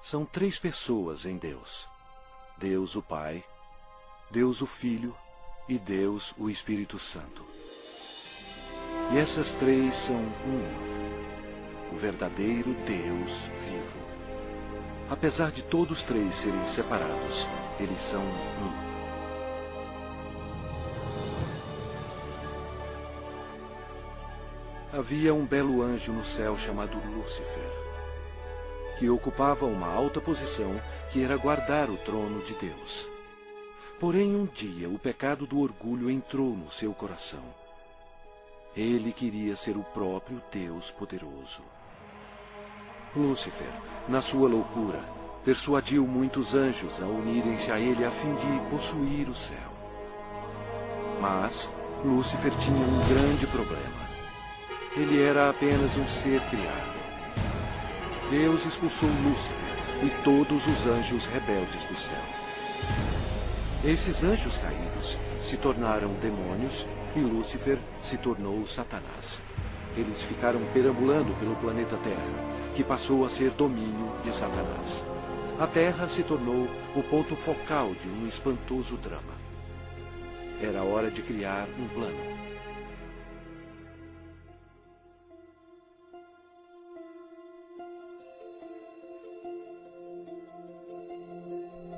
São três pessoas em Deus: Deus o Pai, Deus o Filho e Deus o Espírito Santo. E essas três são uma, o verdadeiro Deus vivo. Apesar de todos três serem separados, eles são um. Havia um belo anjo no céu chamado Lúcifer, que ocupava uma alta posição que era guardar o trono de Deus. Porém, um dia o pecado do orgulho entrou no seu coração. Ele queria ser o próprio Deus poderoso. Lúcifer, na sua loucura, persuadiu muitos anjos a unirem-se a ele a fim de possuir o céu. Mas Lúcifer tinha um grande problema. Ele era apenas um ser criado. Deus expulsou Lúcifer e todos os anjos rebeldes do céu. Esses anjos caídos se tornaram demônios e Lúcifer se tornou Satanás. Eles ficaram perambulando pelo planeta Terra, que passou a ser domínio de Satanás. A Terra se tornou o ponto focal de um espantoso drama. Era hora de criar um plano.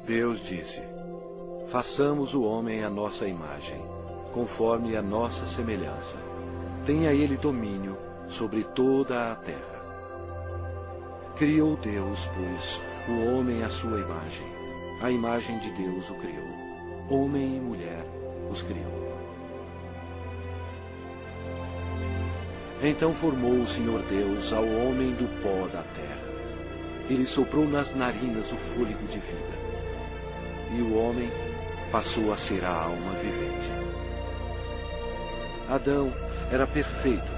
Deus disse: façamos o homem à nossa imagem, conforme a nossa semelhança. Tenha ele domínio sobre toda a terra. Criou Deus, pois, o homem à sua imagem. A imagem de Deus o criou. Homem e mulher os criou. Então formou o Senhor Deus ao homem do pó da terra. Ele soprou nas narinas o fôlego de vida. E o homem passou a ser a alma vivente. Adão era perfeito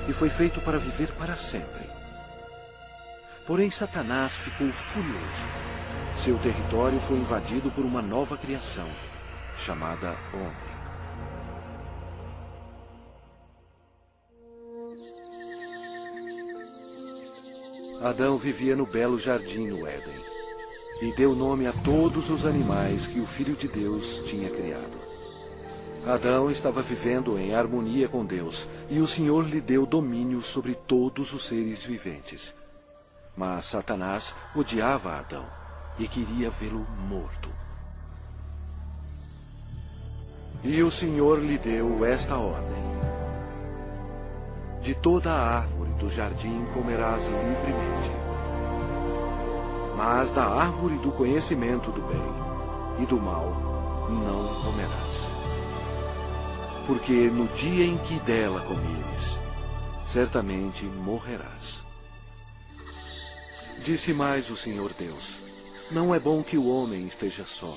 e foi feito para viver para sempre. Porém, Satanás ficou furioso. Seu território foi invadido por uma nova criação, chamada homem. Adão vivia no belo jardim no Éden e deu nome a todos os animais que o Filho de Deus tinha criado. Adão estava vivendo em harmonia com Deus, e o Senhor lhe deu domínio sobre todos os seres viventes. Mas Satanás odiava Adão e queria vê-lo morto. E o Senhor lhe deu esta ordem: de toda a árvore do jardim comerás livremente, mas da árvore do conhecimento do bem e do mal não comerás. Porque no dia em que dela comeres, certamente morrerás. Disse mais o Senhor Deus: não é bom que o homem esteja só.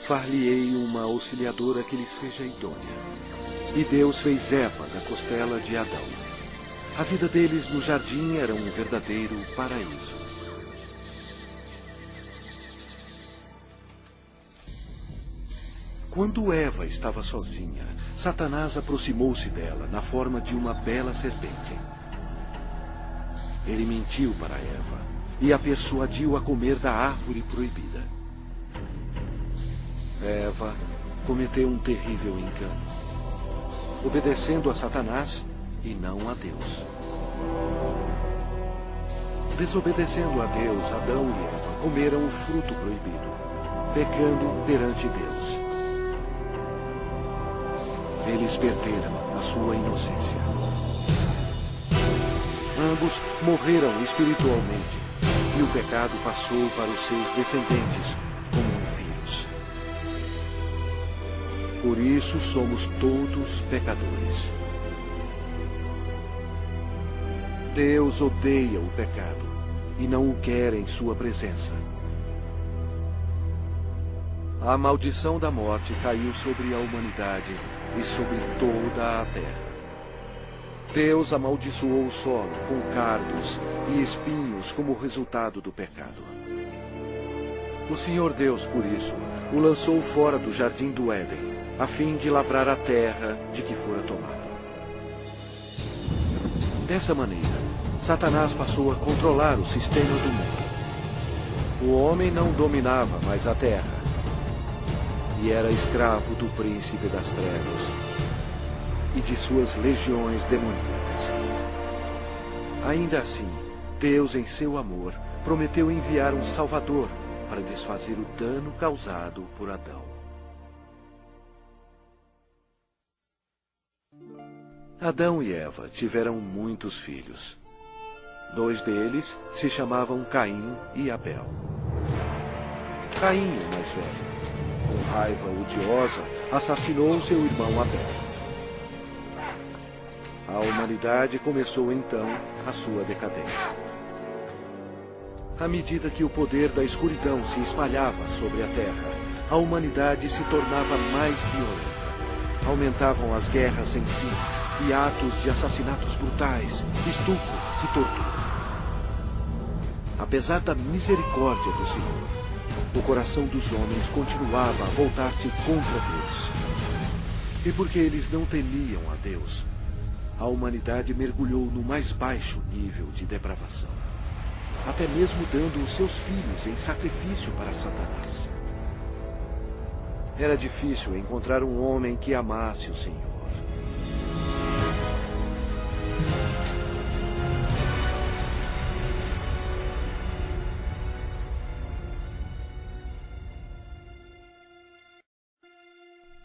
Far-lhe-ei uma auxiliadora que lhe seja idônea. E Deus fez Eva da costela de Adão. A vida deles no jardim era um verdadeiro paraíso. Quando Eva estava sozinha, Satanás aproximou-se dela na forma de uma bela serpente. Ele mentiu para Eva e a persuadiu a comer da árvore proibida. Eva cometeu um terrível engano, obedecendo a Satanás e não a Deus. Desobedecendo a Deus, Adão e Eva comeram o fruto proibido, pecando perante Deus. Eles perderam a sua inocência. Ambos morreram espiritualmente, e o pecado passou para os seus descendentes como um vírus. Por isso somos todos pecadores. Deus odeia o pecado e não o quer em sua presença. A maldição da morte caiu sobre a humanidade e sobre toda a terra. Deus amaldiçoou o solo com cardos e espinhos como resultado do pecado. O Senhor Deus, por isso, o lançou fora do jardim do Éden, a fim de lavrar a terra de que fora tomado. Dessa maneira, Satanás passou a controlar o sistema do mundo. O homem não dominava mais a terra e era escravo do príncipe das trevas e de suas legiões demoníacas. Ainda assim, Deus, em seu amor, prometeu enviar um Salvador para desfazer o dano causado por Adão. Adão e Eva tiveram muitos filhos. 2 deles se chamavam Caim e Abel. Caim, o mais velho, com raiva odiosa, assassinou seu irmão Abel. A humanidade começou então a sua decadência. À medida que o poder da escuridão se espalhava sobre a terra, a humanidade se tornava mais violenta. Aumentavam as guerras sem fim e atos de assassinatos brutais, estupro e tortura. Apesar da misericórdia do Senhor, o coração dos homens continuava a voltar-se contra Deus. E porque eles não temiam a Deus, a humanidade mergulhou no mais baixo nível de depravação, até mesmo dando os seus filhos em sacrifício para Satanás. Era difícil encontrar um homem que amasse o Senhor.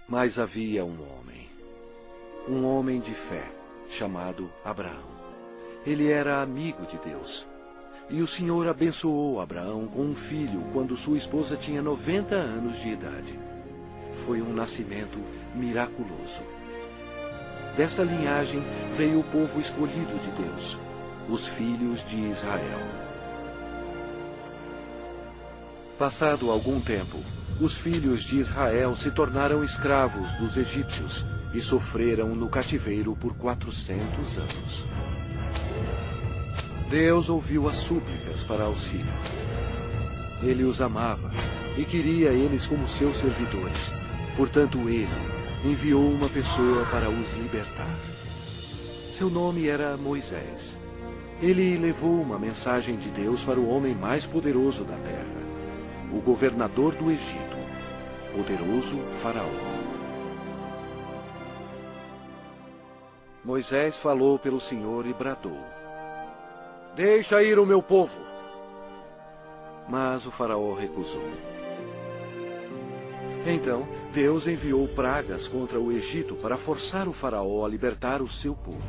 Mas havia um homem de fé, chamado Abraão. Ele era amigo de Deus. E o Senhor abençoou Abraão com um filho quando sua esposa tinha 90 anos de idade. Foi um nascimento miraculoso. Desta linhagem veio o povo escolhido de Deus, os filhos de Israel. Passado algum tempo, os filhos de Israel se tornaram escravos dos egípcios e sofreram no cativeiro por 400 anos. Deus ouviu as súplicas para auxílio. Ele os amava e queria eles como seus servidores. Portanto, ele enviou uma pessoa para os libertar. Seu nome era Moisés. Ele levou uma mensagem de Deus para o homem mais poderoso da terra, o governador do Egito, poderoso Faraó. Moisés falou pelo Senhor e bradou: "Deixa ir o meu povo." Mas o Faraó recusou. Então, Deus enviou pragas contra o Egito para forçar o Faraó a libertar o seu povo.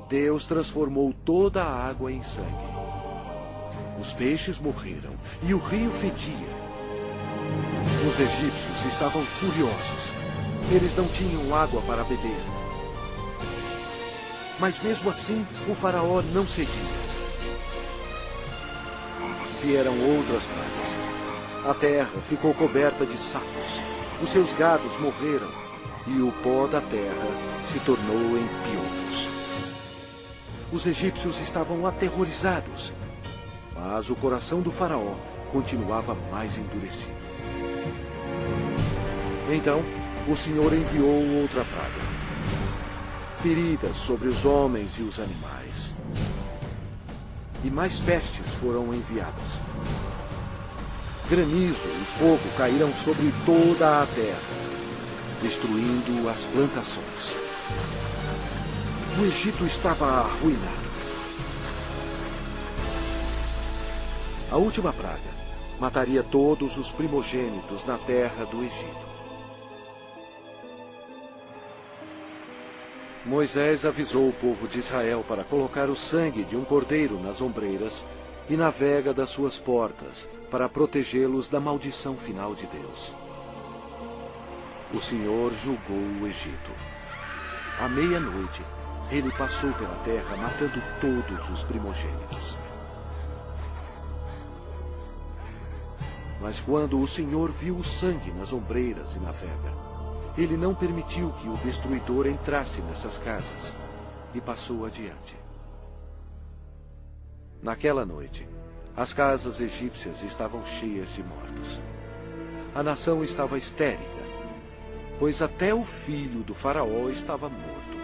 Deus transformou toda a água em sangue. Os peixes morreram e o rio fedia. Os egípcios estavam furiosos. Eles não tinham água para beber. Mas mesmo assim, o Faraó não cedia. Vieram outras pragas. A terra ficou coberta de sapos. Os seus gados morreram e o pó da terra se tornou em piolhos. Os egípcios estavam aterrorizados, mas o coração do Faraó continuava mais endurecido. Então, o Senhor enviou outra praga: feridas sobre os homens e os animais. E mais pestes foram enviadas. Granizo e fogo caíram sobre toda a terra, destruindo as plantações. O Egito estava arruinado. A última praga mataria todos os primogênitos na terra do Egito. Moisés avisou o povo de Israel para colocar o sangue de um cordeiro nas ombreiras e na vega das suas portas, para protegê-los da maldição final de Deus. O Senhor julgou o Egito. À meia-noite, ele passou pela terra matando todos os primogênitos. Mas quando o Senhor viu o sangue nas ombreiras e na vega, ele não permitiu que o destruidor entrasse nessas casas e passou adiante. Naquela noite, as casas egípcias estavam cheias de mortos. A nação estava histérica, pois até o filho do Faraó estava morto.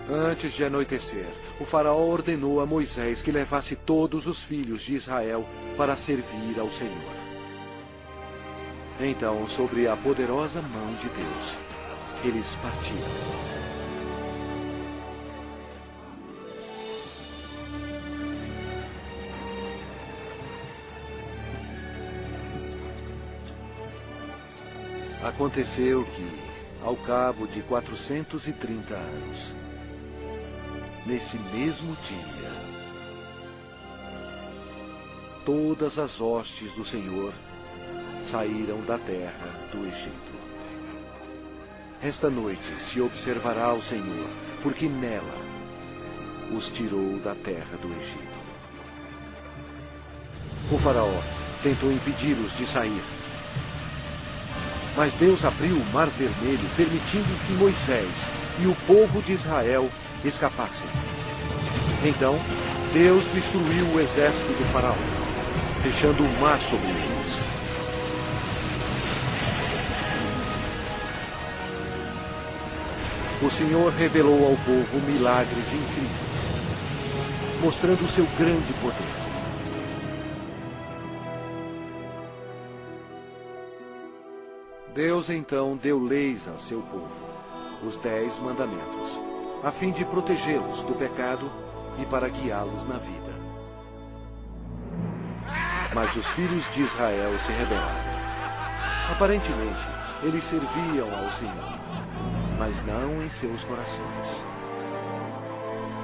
Antes de anoitecer, o faraó ordenou a Moisés que levasse todos os filhos de Israel para servir ao Senhor. Então, sobre a poderosa mão de Deus, eles partiram. Aconteceu que, ao cabo de 430 anos, nesse mesmo dia, todas as hostes do Senhor saíram da terra do Egito. Esta noite se observará o Senhor, porque nela os tirou da terra do Egito. O faraó tentou impedi-los de sair, mas Deus abriu o Mar Vermelho, permitindo que Moisés e o povo de Israel escapassem. Então, Deus destruiu o exército do faraó, fechando o mar sobre eles. O Senhor revelou ao povo milagres incríveis, mostrando o seu grande poder. Deus então deu leis a seu povo, os 10 mandamentos, a fim de protegê-los do pecado e para guiá-los na vida. Mas os filhos de Israel se rebelaram. Aparentemente, eles serviam ao Senhor, mas não em seus corações.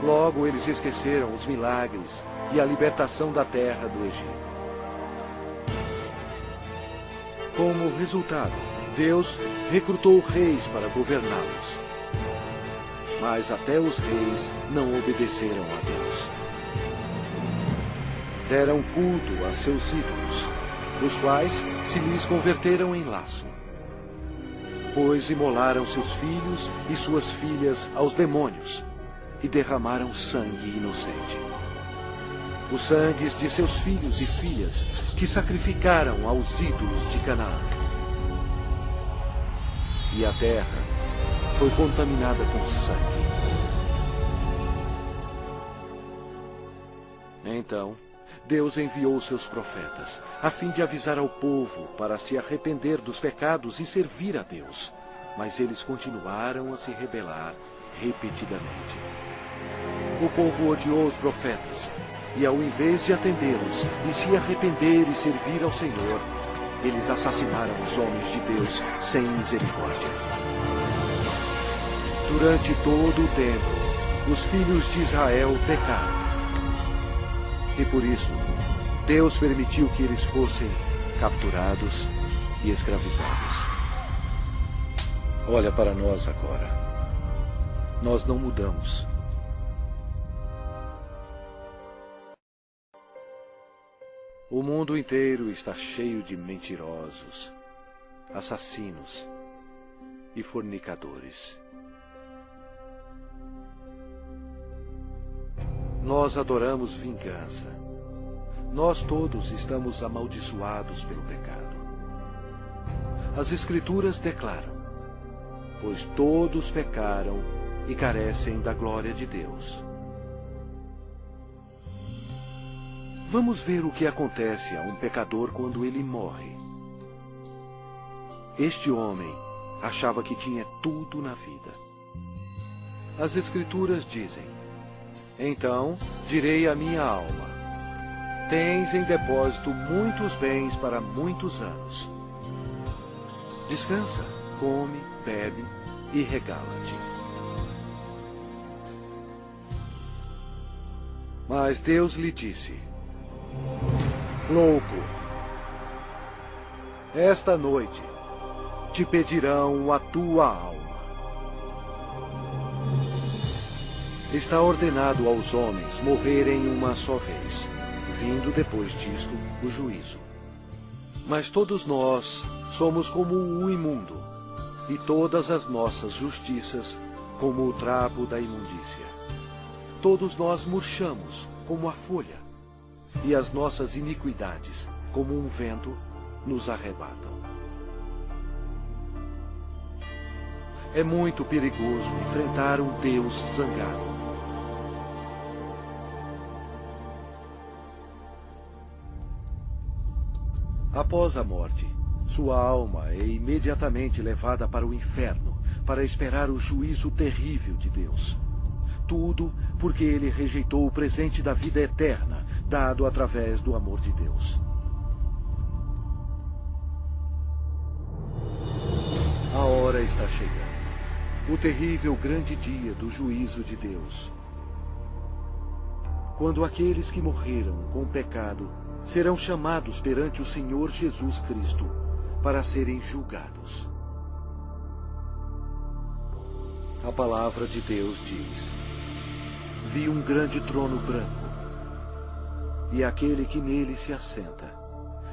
Logo, eles esqueceram os milagres e a libertação da terra do Egito. Como resultado, Deus recrutou reis para governá-los. Mas até os reis não obedeceram a Deus. Deram culto a seus ídolos, os quais se lhes converteram em laço. Pois imolaram seus filhos e suas filhas aos demônios e derramaram sangue inocente. Os sangues de seus filhos e filhas que sacrificaram aos ídolos de Canaã. E a terra foi contaminada com sangue. Então, Deus enviou seus profetas, a fim de avisar ao povo para se arrepender dos pecados e servir a Deus. Mas eles continuaram a se rebelar repetidamente. O povo odiou os profetas, e ao invés de atendê-los e se arrepender e servir ao Senhor, eles assassinaram os homens de Deus sem misericórdia. Durante todo o tempo, os filhos de Israel pecaram. E por isso, Deus permitiu que eles fossem capturados e escravizados. Olha para nós agora. Nós não mudamos. O mundo inteiro está cheio de mentirosos, assassinos e fornicadores. Nós adoramos vingança. Nós todos estamos amaldiçoados pelo pecado. As Escrituras declaram: pois todos pecaram e carecem da glória de Deus. Vamos ver o que acontece a um pecador quando ele morre. Este homem achava que tinha tudo na vida. As Escrituras dizem: então direi à minha alma: tens em depósito muitos bens para muitos anos. Descansa, come, bebe e regala-te. Mas Deus lhe disse: louco, esta noite te pedirão a tua alma. Está ordenado aos homens morrerem uma só vez, vindo depois disto o juízo. Mas todos nós somos como o imundo, e todas as nossas justiças como o trapo da imundícia. Todos nós murchamos como a folha, e as nossas iniquidades, como um vento, nos arrebatam. É muito perigoso enfrentar um Deus zangado. Após a morte, sua alma é imediatamente levada para o inferno para esperar o juízo terrível de Deus. Tudo porque ele rejeitou o presente da vida eterna, dado através do amor de Deus. A hora está chegando. O terrível grande dia do juízo de Deus. Quando aqueles que morreram com o pecado serão chamados perante o Senhor Jesus Cristo para serem julgados. A palavra de Deus diz: vi um grande trono branco, e aquele que nele se assenta,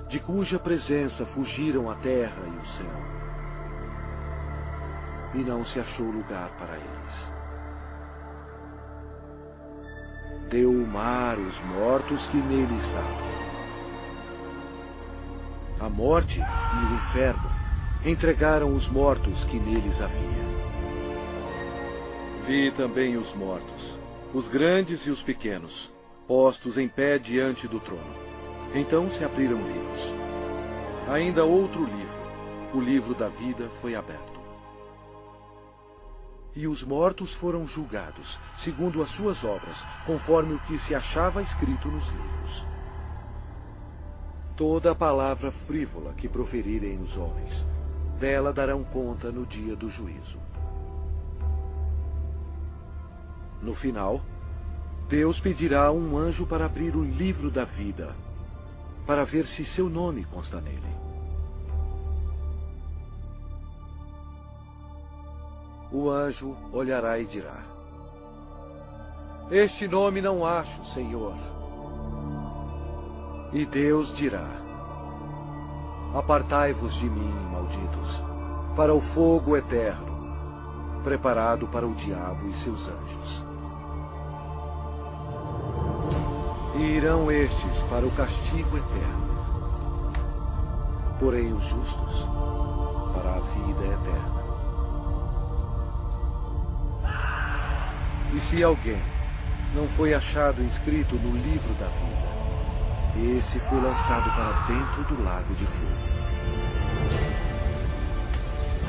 de cuja presença fugiram a terra e o céu, e não se achou lugar para eles. Deu o mar os mortos que nele estavam. A morte e o inferno entregaram os mortos que neles havia. Vi também os mortos, os grandes e os pequenos, postos em pé diante do trono. Então se abriram livros. Ainda outro livro, o livro da vida, foi aberto. E os mortos foram julgados, segundo as suas obras, conforme o que se achava escrito nos livros. Toda a palavra frívola que proferirem os homens, dela darão conta no dia do juízo. No final, Deus pedirá a um anjo para abrir o livro da vida, para ver se seu nome consta nele. O anjo olhará e dirá: este nome não acho, Senhor. E Deus dirá: apartai-vos de mim, malditos, para o fogo eterno, preparado para o diabo e seus anjos. E irão estes para o castigo eterno, porém os justos para a vida eterna. E se alguém não foi achado inscrito no livro da vida, esse foi lançado para dentro do lago de fogo.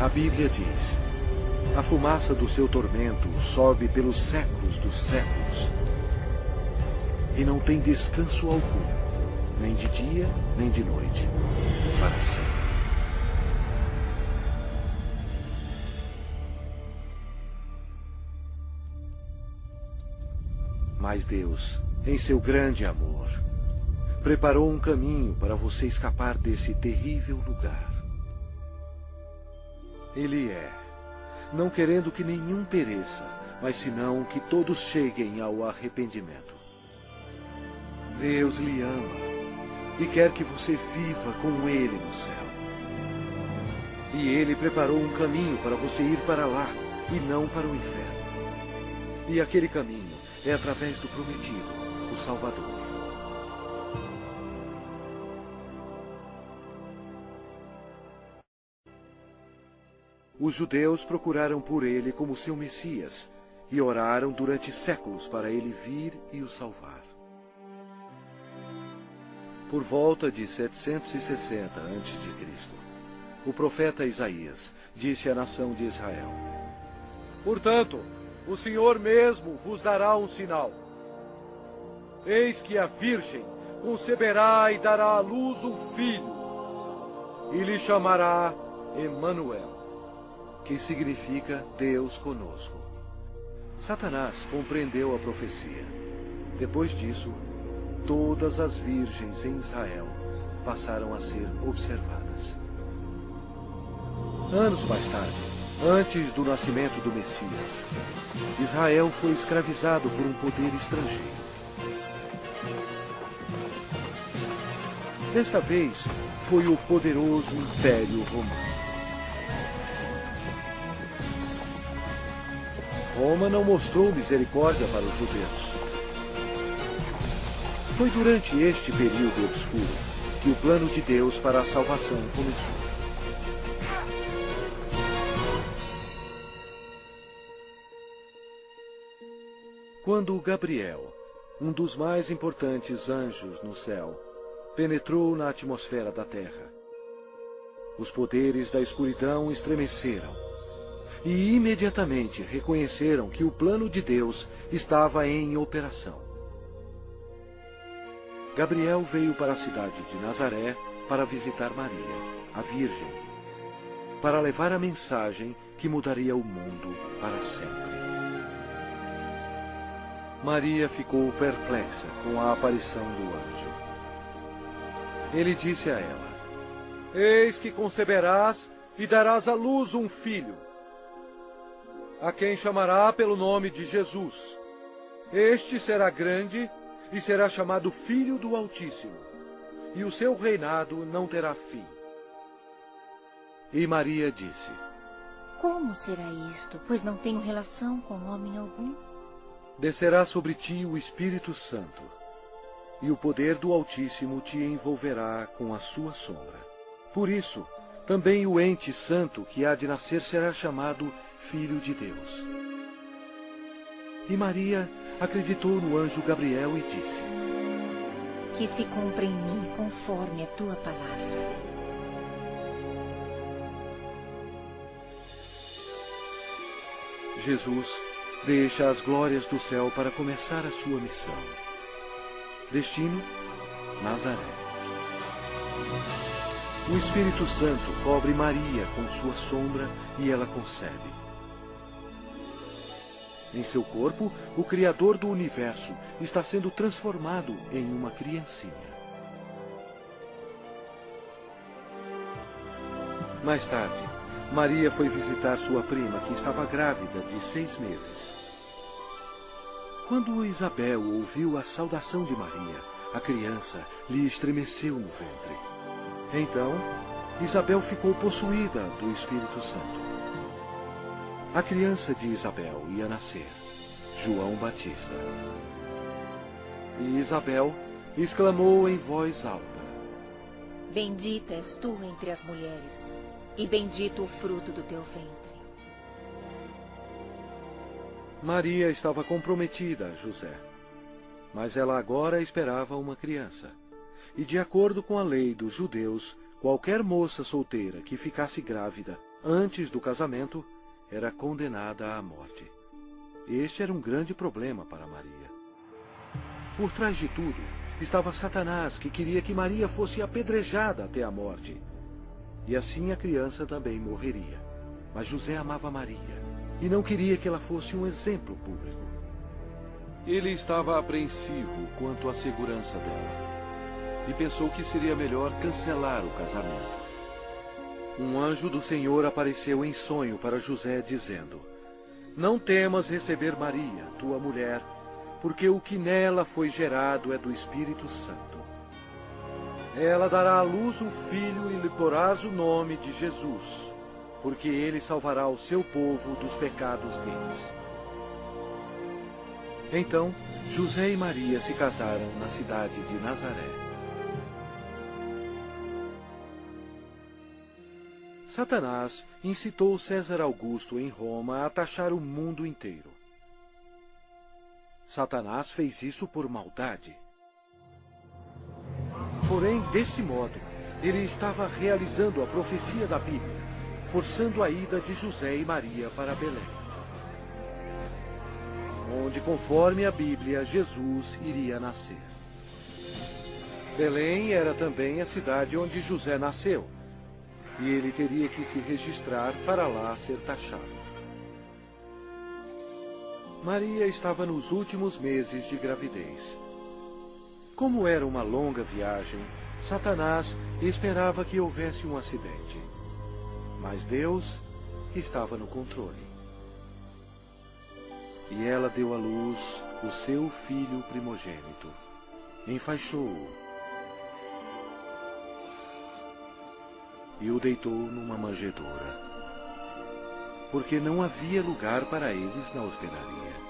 A Bíblia diz: a fumaça do seu tormento sobe pelos séculos dos séculos, e não tem descanso algum, nem de dia, nem de noite, para sempre. Mas Deus, em seu grande amor, preparou um caminho para você escapar desse terrível lugar. Ele não querendo que nenhum pereça, mas senão que todos cheguem ao arrependimento. Deus lhe ama e quer que você viva com Ele no céu. E Ele preparou um caminho para você ir para lá e não para o inferno. E aquele caminho é através do prometido, o Salvador. Os judeus procuraram por ele como seu Messias e oraram durante séculos para ele vir e o salvar. Por volta de 760 a.C., o profeta Isaías disse à nação de Israel: portanto, o Senhor mesmo vos dará um sinal. Eis que a virgem conceberá e dará à luz um filho, e lhe chamará Emanuel, que significa Deus conosco. Satanás compreendeu a profecia. Depois disso, todas as virgens em Israel passaram a ser observadas. Anos mais tarde, antes do nascimento do Messias, Israel foi escravizado por um poder estrangeiro. Desta vez, foi o poderoso Império Romano. Roma não mostrou misericórdia para os judeus. Foi durante este período obscuro que o plano de Deus para a salvação começou. Quando Gabriel, um dos mais importantes anjos no céu, penetrou na atmosfera da terra, os poderes da escuridão estremeceram e imediatamente reconheceram que o plano de Deus estava em operação. Gabriel veio para a cidade de Nazaré para visitar Maria, a Virgem, para levar a mensagem que mudaria o mundo para sempre. Maria ficou perplexa com a aparição do anjo. Ele disse a ela: Eis que conceberás e darás à luz um filho, a quem chamará pelo nome de Jesus. Este será grande e será chamado Filho do Altíssimo, e o seu reinado não terá fim. E Maria disse: Como será isto, pois não tenho relação com homem algum? Descerá sobre ti o Espírito Santo, e o poder do Altíssimo te envolverá com a sua sombra. Por isso, também o ente santo que há de nascer será chamado Filho de Deus. E Maria acreditou no anjo Gabriel e disse: Que se cumpra em mim conforme a tua palavra. Jesus deixa as glórias do céu para começar a sua missão. Destino: Nazaré. O Espírito Santo cobre Maria com sua sombra e ela concebe. Em seu corpo, o Criador do universo está sendo transformado em uma criancinha. Mais tarde, Maria foi visitar sua prima, que estava grávida de 6 meses. Quando Isabel ouviu a saudação de Maria, a criança lhe estremeceu no ventre. Então, Isabel ficou possuída do Espírito Santo. A criança de Isabel ia nascer, João Batista. E Isabel exclamou em voz alta: Bendita és tu entre as mulheres, e bendito o fruto do teu ventre. Maria estava comprometida a José, mas ela agora esperava uma criança. E de acordo com a lei dos judeus, qualquer moça solteira que ficasse grávida antes do casamento era condenada à morte. Este era um grande problema para Maria. Por trás de tudo estava Satanás, que queria que Maria fosse apedrejada até a morte. E assim a criança também morreria. Mas José amava Maria e não queria que ela fosse um exemplo público. Ele estava apreensivo quanto à segurança dela e pensou que seria melhor cancelar o casamento. Um anjo do Senhor apareceu em sonho para José, dizendo: Não temas receber Maria, tua mulher, porque o que nela foi gerado é do Espírito Santo. Ela dará à luz um filho e lhe porás o nome de Jesus, porque ele salvará o seu povo dos pecados deles. Então, José e Maria se casaram na cidade de Nazaré. Satanás incitou César Augusto em Roma a taxar o mundo inteiro. Satanás fez isso por maldade. Porém, desse modo, ele estava realizando a profecia da Bíblia, forçando a ida de José e Maria para Belém, onde, conforme a Bíblia, Jesus iria nascer. Belém era também a cidade onde José nasceu, e ele teria que se registrar para lá ser taxado. Maria estava nos últimos meses de gravidez. Como era uma longa viagem, Satanás esperava que houvesse um acidente. Mas Deus estava no controle. E ela deu à luz o seu filho primogênito. Enfaixou-o e o deitou numa manjedoura, porque não havia lugar para eles na hospedaria.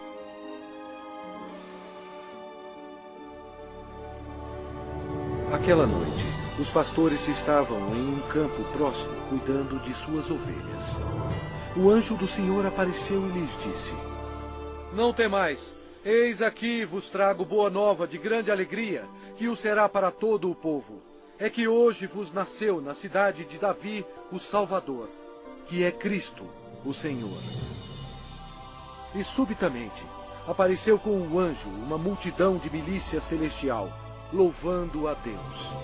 Aquela noite, os pastores estavam em um campo próximo, cuidando de suas ovelhas. O anjo do Senhor apareceu e lhes disse: Não temais, Eis aqui vos trago boa nova de grande alegria, que o será para todo o povo. É que hoje vos nasceu na cidade de Davi o Salvador, que é Cristo, o Senhor. E subitamente apareceu com um anjo uma multidão de milícia celestial, louvando a Deus.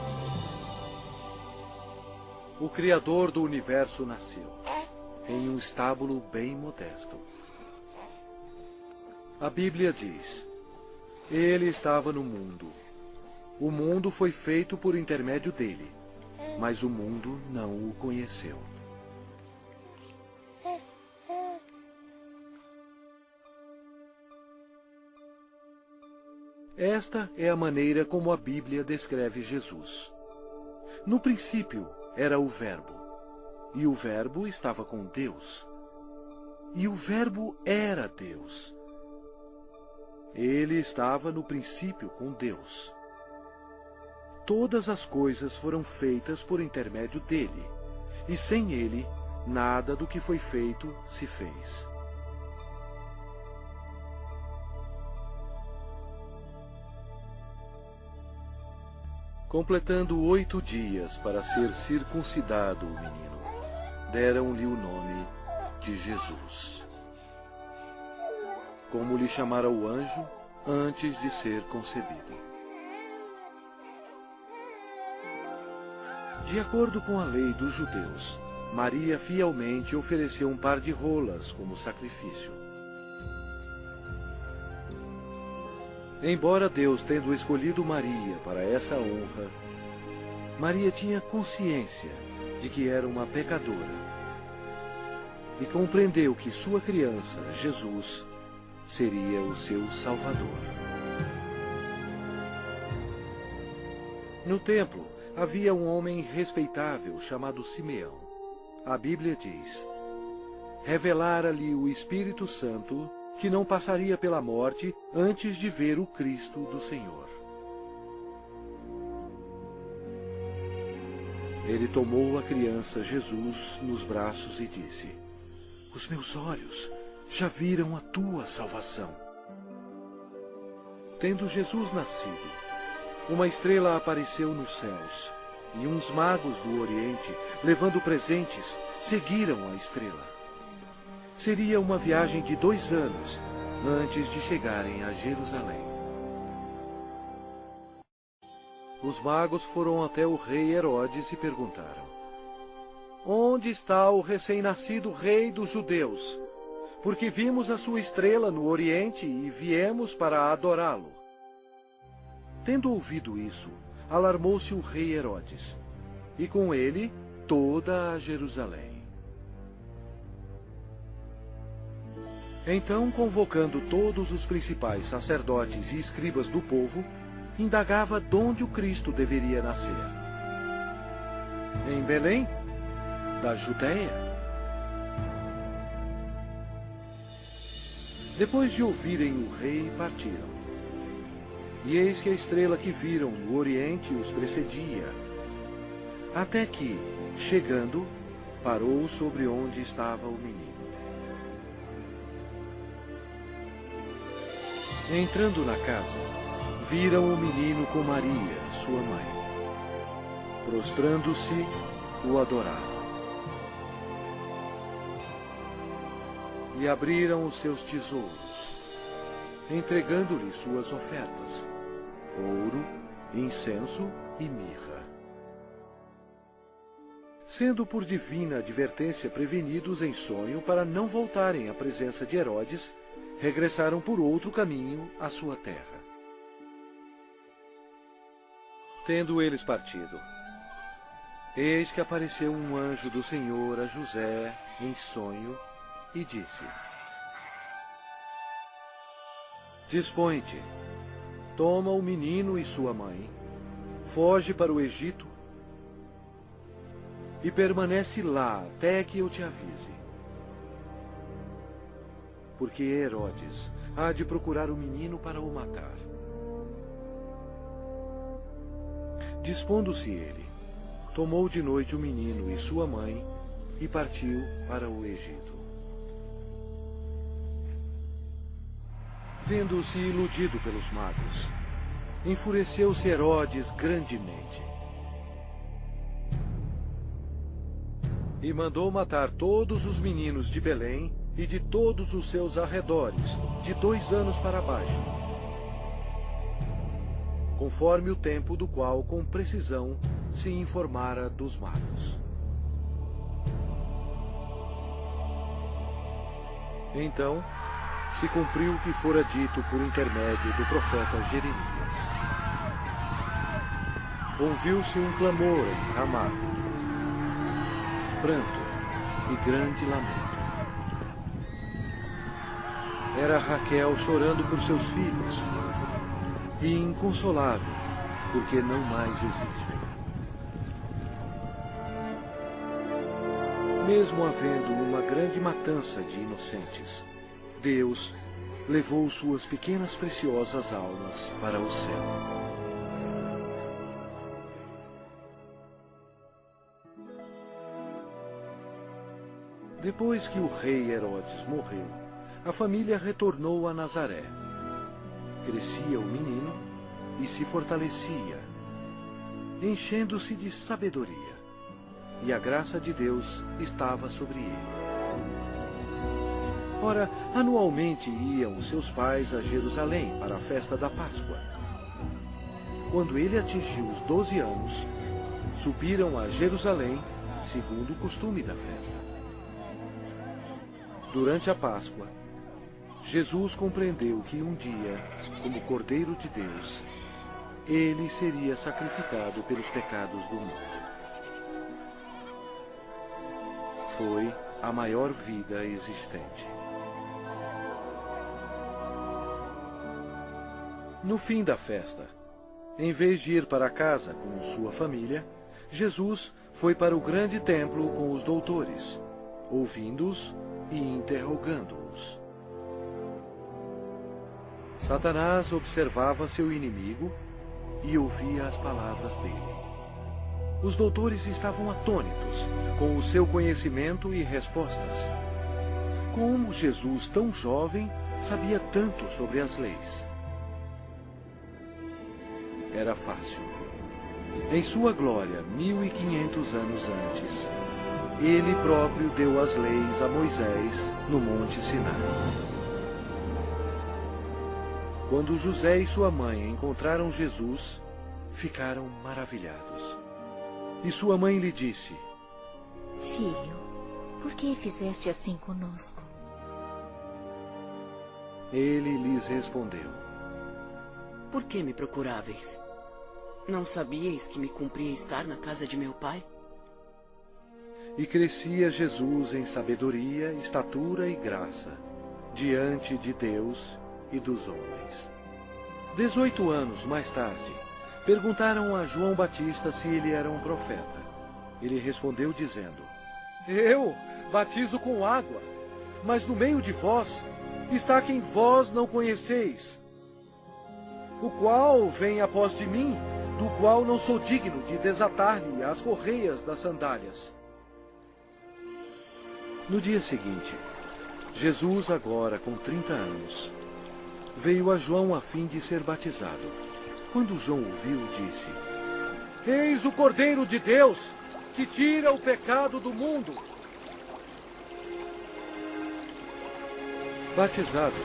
O Criador do universo nasceu, em um estábulo bem modesto. A Bíblia diz: Ele estava no mundo. O mundo foi feito por intermédio dele, mas o mundo não o conheceu. Esta é a maneira como a Bíblia descreve Jesus. No princípio era o Verbo, e o Verbo estava com Deus, e o Verbo era Deus. Ele estava no princípio com Deus. Todas as coisas foram feitas por intermédio dele, e sem ele, nada do que foi feito se fez. Completando 8 dias para ser circuncidado o menino, deram-lhe o nome de Jesus, como lhe chamara o anjo antes de ser concebido. De acordo com a lei dos judeus, Maria fielmente ofereceu um par de rolas como sacrifício. Embora Deus tendo escolhido Maria para essa honra, Maria tinha consciência de que era uma pecadora e compreendeu que sua criança, Jesus, seria o seu Salvador. No templo havia um homem respeitável chamado Simeão. A Bíblia diz: revelara-lhe o Espírito Santo que não passaria pela morte antes de ver o Cristo do Senhor. Ele tomou a criança Jesus nos braços e disse: os meus olhos já viram a tua salvação. Tendo Jesus nascido, uma estrela apareceu nos céus, e uns magos do Oriente, levando presentes, seguiram a estrela. Seria uma viagem de 2 anos antes de chegarem a Jerusalém. Os magos foram até o rei Herodes e perguntaram: onde está o recém-nascido rei dos judeus? Porque vimos a sua estrela no Oriente e viemos para adorá-lo. Tendo ouvido isso, alarmou-se o rei Herodes, e com ele toda a Jerusalém. Então, convocando todos os principais sacerdotes e escribas do povo, indagava donde o Cristo deveria nascer. Em Belém, da Judéia. Depois de ouvirem o rei, partiram. E eis que a estrela que viram no Oriente os precedia, até que, chegando, parou sobre onde estava o menino. Entrando na casa, viram o menino com Maria, sua mãe. Prostrando-se, o adoraram. E abriram os seus tesouros, entregando-lhe suas ofertas: ouro, incenso e mirra. Sendo por divina advertência prevenidos em sonho para não voltarem à presença de Herodes, regressaram por outro caminho à sua terra. Tendo eles partido, eis que apareceu um anjo do Senhor a José em sonho e disse: dispõe-te, toma o menino e sua mãe, foge para o Egito e permanece lá até que eu te avise. Porque Herodes há de procurar o menino para o matar. Dispondo-se ele, tomou de noite o menino e sua mãe e partiu para o Egito. Vendo-se iludido pelos magos, enfureceu-se Herodes grandemente e mandou matar todos os meninos de Belém e de todos os seus arredores, de 2 anos para baixo, conforme o tempo do qual com precisão se informara dos magos. Então se cumpriu o que fora dito por intermédio do profeta Jeremias. Ouviu-se um clamor em Ramá, pranto e grande lamento. Era Raquel chorando por seus filhos e inconsolável, porque não mais existem. Mesmo havendo uma grande matança de inocentes, Deus levou suas pequenas preciosas almas para o céu. Depois que o rei Herodes morreu, a família retornou a Nazaré. Crescia o menino e se fortalecia, enchendo-se de sabedoria, e a graça de Deus estava sobre ele. Ora, anualmente iam seus pais a Jerusalém para a festa da Páscoa. Quando ele atingiu os 12 anos, subiram a Jerusalém, segundo o costume da festa. Durante a Páscoa, Jesus compreendeu que um dia, como Cordeiro de Deus, ele seria sacrificado pelos pecados do mundo. Foi a maior vida existente. No fim da festa, em vez de ir para casa com sua família, Jesus foi para o grande templo com os doutores, ouvindo-os e interrogando-os. Satanás observava seu inimigo e ouvia as palavras dele. Os doutores estavam atônitos com o seu conhecimento e respostas. Como Jesus, tão jovem, sabia tanto sobre as leis? Era fácil. Em sua glória, 1500 anos antes, ele próprio deu as leis a Moisés no Monte Sinai. Quando José e sua mãe encontraram Jesus, ficaram maravilhados. E sua mãe lhe disse: Filho, por que fizeste assim conosco? Ele lhes respondeu: Por que me procuráveis? Não sabíeis que me cumpria estar na casa de meu pai? E crescia Jesus em sabedoria, estatura e graça, diante de Deus e dos homens. 18 anos mais tarde, perguntaram a João Batista se ele era um profeta. Ele respondeu dizendo: Eu batizo com água, mas no meio de vós está quem vós não conheceis, o qual vem após de mim, do qual não sou digno de desatar-lhe as correias das sandálias. No dia seguinte, Jesus, agora com 30 anos, veio a João a fim de ser batizado. Quando João o viu, disse: Eis o Cordeiro de Deus, que tira o pecado do mundo. Batizado,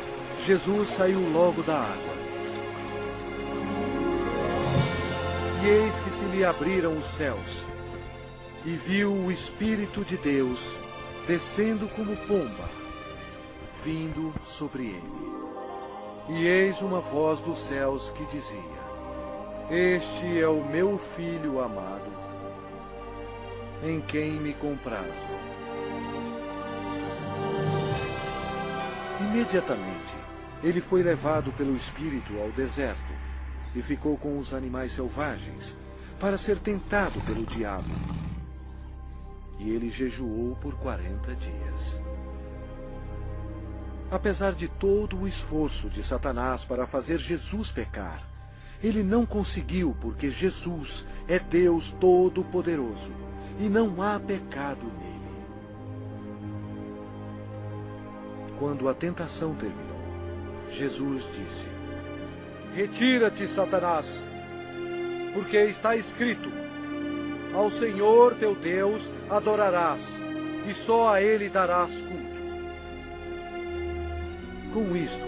Jesus saiu logo da água. E eis que se lhe abriram os céus, e viu o Espírito de Deus descendo como pomba, vindo sobre ele. E eis uma voz dos céus que dizia: Este é o meu Filho amado, em quem me comprazo. Imediatamente, ele foi levado pelo Espírito ao deserto e ficou com os animais selvagens, para ser tentado pelo diabo. E ele jejuou por 40 dias. Apesar de todo o esforço de Satanás para fazer Jesus pecar, ele não conseguiu, porque Jesus é Deus Todo-Poderoso e não há pecado nele. Quando a tentação terminou, Jesus disse: Retira-te, Satanás, porque está escrito: Ao Senhor teu Deus adorarás, e só a Ele darás culto. Com isto,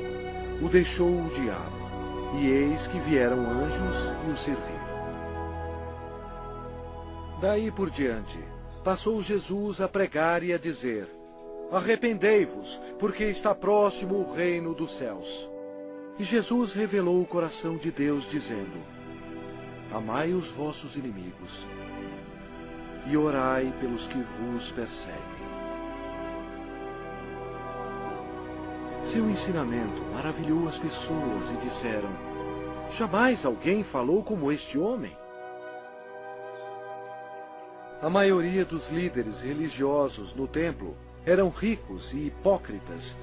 o deixou o diabo, e eis que vieram anjos e o serviram. Daí por diante, passou Jesus a pregar e a dizer: Arrependei-vos, porque está próximo o reino dos céus. E Jesus revelou o coração de Deus, dizendo: Amai os vossos inimigos, e orai pelos que vos perseguem. Seu ensinamento maravilhou as pessoas e disseram: Jamais alguém falou como este homem. A maioria dos líderes religiosos no templo eram ricos e hipócritas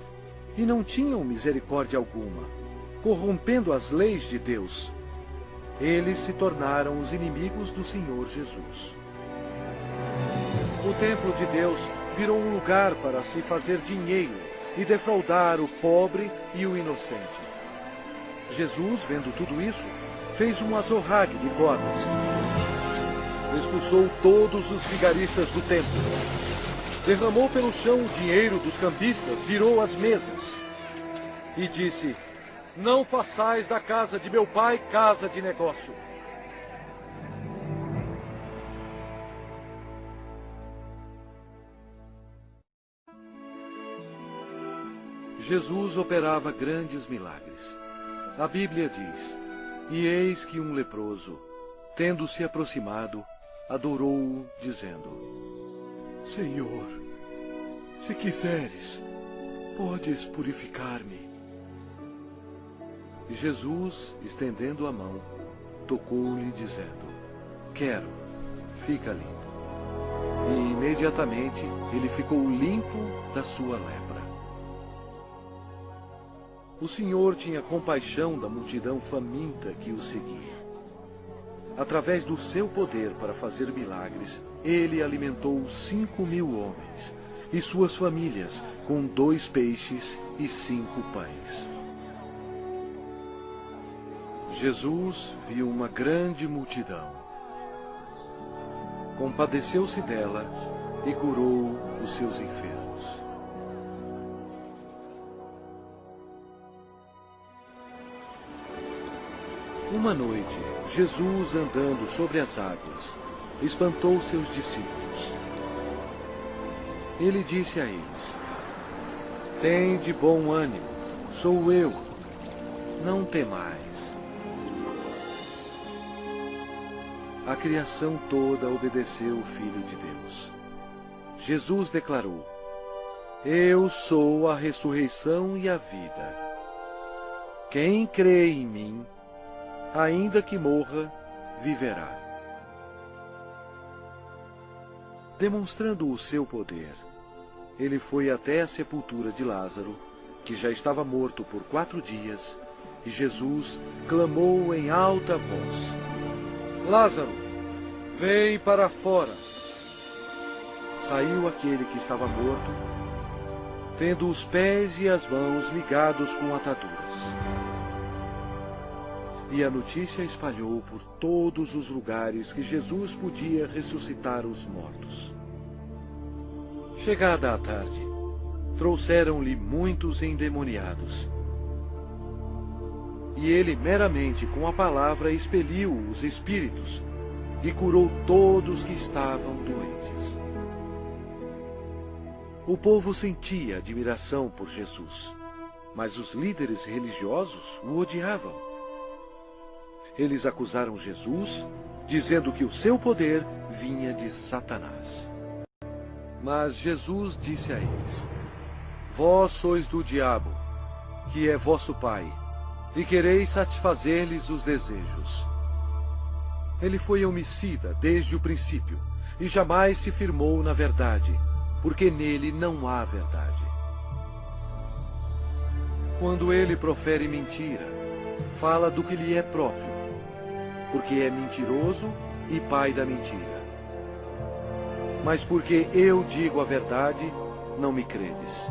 e não tinham misericórdia alguma, corrompendo as leis de Deus. Eles se tornaram os inimigos do Senhor Jesus. O templo de Deus virou um lugar para se fazer dinheiro e defraudar o pobre e o inocente. Jesus, vendo tudo isso, fez um azorrague de cordas. Expulsou todos os vigaristas do templo. Derramou pelo chão o dinheiro dos cambistas, virou as mesas. E disse: Não façais da casa de meu pai casa de negócio. Jesus operava grandes milagres. A Bíblia diz: E eis que um leproso, tendo se aproximado, adorou-o, dizendo: Senhor, se quiseres, podes purificar-me. E Jesus, estendendo a mão, tocou-lhe, dizendo: Quero, fica limpo. E imediatamente ele ficou limpo da sua lepra. O Senhor tinha compaixão da multidão faminta que o seguia. Através do seu poder para fazer milagres, ele alimentou 5.000 homens e suas famílias com 2 peixes e 5 pães. Jesus viu uma grande multidão. Compadeceu-se dela e curou os seus enfermos. Uma noite, Jesus, andando sobre as águas, espantou seus discípulos. Ele disse a eles: Tende bom ânimo, sou eu, não temais. A criação toda obedeceu o Filho de Deus. Jesus declarou: Eu sou a ressurreição e a vida. Quem crê em mim, ainda que morra, viverá. Demonstrando o seu poder, ele foi até a sepultura de Lázaro, que já estava morto por 4 dias, e Jesus clamou em alta voz: Lázaro, vem para fora. Saiu aquele que estava morto, tendo os pés e as mãos ligados com ataduras. E a notícia espalhou por todos os lugares que Jesus podia ressuscitar os mortos. Chegada a tarde, trouxeram-lhe muitos endemoniados. E ele meramente com a palavra expeliu os espíritos e curou todos que estavam doentes. O povo sentia admiração por Jesus, mas os líderes religiosos o odiavam. Eles acusaram Jesus, dizendo que o seu poder vinha de Satanás. Mas Jesus disse a eles: Vós sois do diabo, que é vosso pai, e quereis satisfazer-lhes os desejos. Ele foi homicida desde o princípio, e jamais se firmou na verdade, porque nele não há verdade. Quando ele profere mentira, fala do que lhe é próprio, porque é mentiroso e pai da mentira. Mas porque eu digo a verdade, não me credes.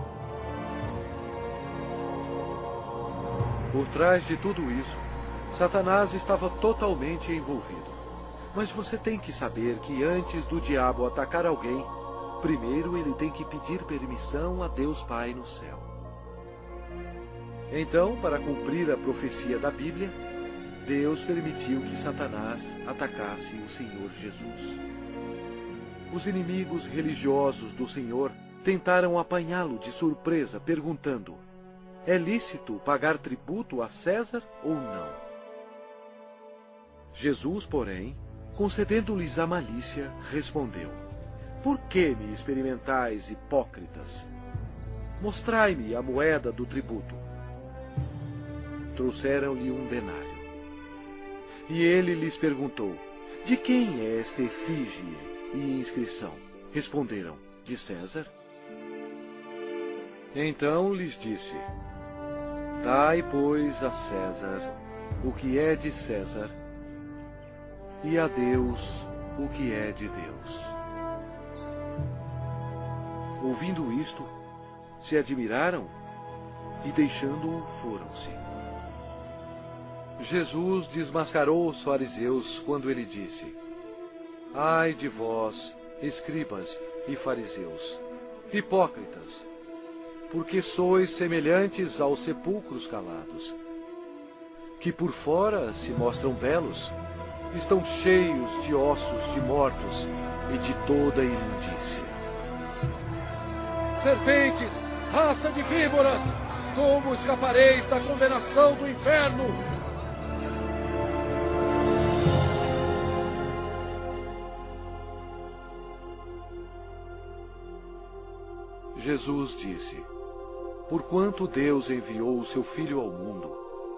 Por trás de tudo isso, Satanás estava totalmente envolvido. Mas você tem que saber que antes do diabo atacar alguém, primeiro ele tem que pedir permissão a Deus Pai no céu. Então, para cumprir a profecia da Bíblia, Deus permitiu que Satanás atacasse o Senhor Jesus. Os inimigos religiosos do Senhor tentaram apanhá-lo de surpresa, perguntando: é lícito pagar tributo a César ou não? Jesus, porém, concedendo-lhes a malícia, respondeu: por que me experimentais, hipócritas? Mostrai-me a moeda do tributo. Trouxeram-lhe um denário. E ele lhes perguntou: de quem é esta efígie e inscrição? Responderam: de César. Então lhes disse: dai, pois, a César o que é de César, e a Deus o que é de Deus. Ouvindo isto, se admiraram e, deixando-o, foram-se. Jesus desmascarou os fariseus quando ele disse: ai de vós, escribas e fariseus, hipócritas, porque sois semelhantes aos sepulcros calados, que por fora se mostram belos, estão cheios de ossos de mortos e de toda imundícia. Serpentes, raça de víboras, como escapareis da condenação do inferno? Jesus disse: porquanto Deus enviou o seu Filho ao mundo,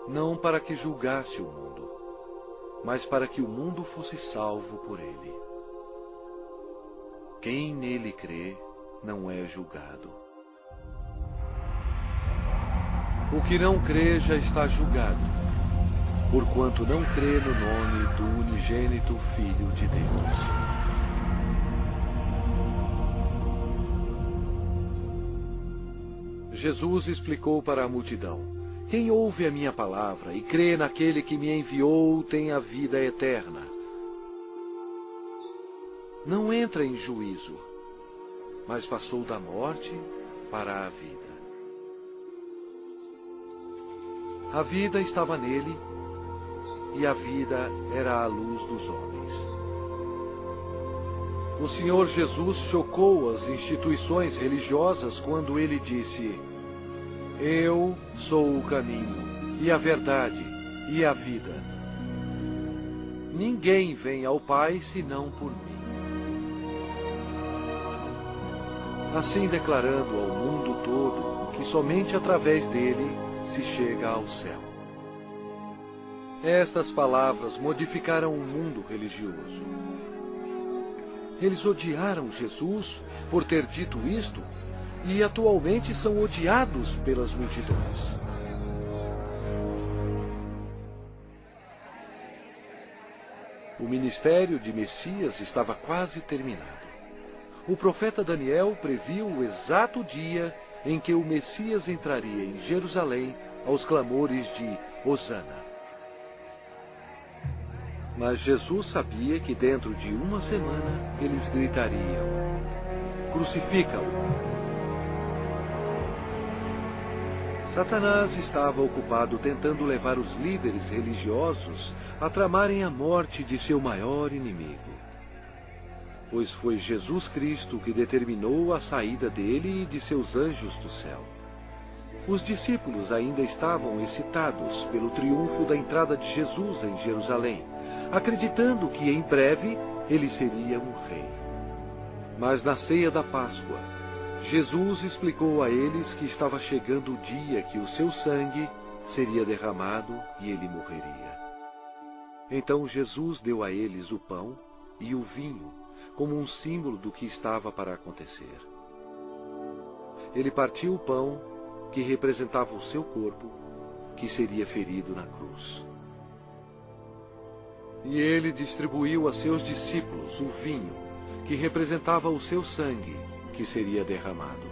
não para que julgasse o mundo, mas para que o mundo fosse salvo por ele. Quem nele crê não é julgado. O que não crê já está julgado, porquanto não crê no nome do unigênito Filho de Deus. Jesus explicou para a multidão: quem ouve a minha palavra e crê naquele que me enviou tem a vida eterna. Não entra em juízo, mas passou da morte para a vida. A vida estava nele, e a vida era a luz dos homens. O Senhor Jesus chocou as instituições religiosas quando ele disse: eu sou o caminho, e a verdade, e a vida. Ninguém vem ao Pai senão por mim. Assim declarando ao mundo todo que somente através dele se chega ao céu. Estas palavras modificaram o mundo religioso. Eles odiaram Jesus por ter dito isto e atualmente são odiados pelas multidões. O ministério de Messias estava quase terminado. O profeta Daniel previu o exato dia em que o Messias entraria em Jerusalém aos clamores de Hosana. Mas Jesus sabia que dentro de uma semana eles gritariam: crucifica-o! Satanás estava ocupado tentando levar os líderes religiosos a tramarem a morte de seu maior inimigo. Pois foi Jesus Cristo que determinou a saída dele e de seus anjos do céu. Os discípulos ainda estavam excitados pelo triunfo da entrada de Jesus em Jerusalém, acreditando que em breve ele seria um rei. Mas na ceia da Páscoa, Jesus explicou a eles que estava chegando o dia que o seu sangue seria derramado e ele morreria. Então Jesus deu a eles o pão e o vinho, como um símbolo do que estava para acontecer. Ele partiu o pão, que representava o seu corpo, que seria ferido na cruz. E ele distribuiu a seus discípulos o vinho, que representava o seu sangue, que seria derramado.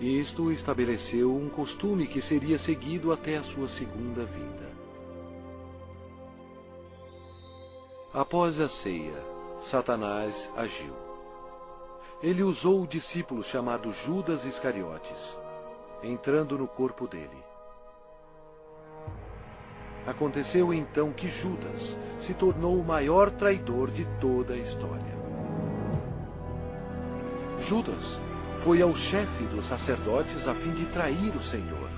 Isto estabeleceu um costume que seria seguido até a sua segunda vinda. Após a ceia, Satanás agiu. Ele usou o discípulo chamado Judas Iscariotes, entrando no corpo dele. Aconteceu então que Judas se tornou o maior traidor de toda a história. Judas foi ao chefe dos sacerdotes a fim de trair o Senhor.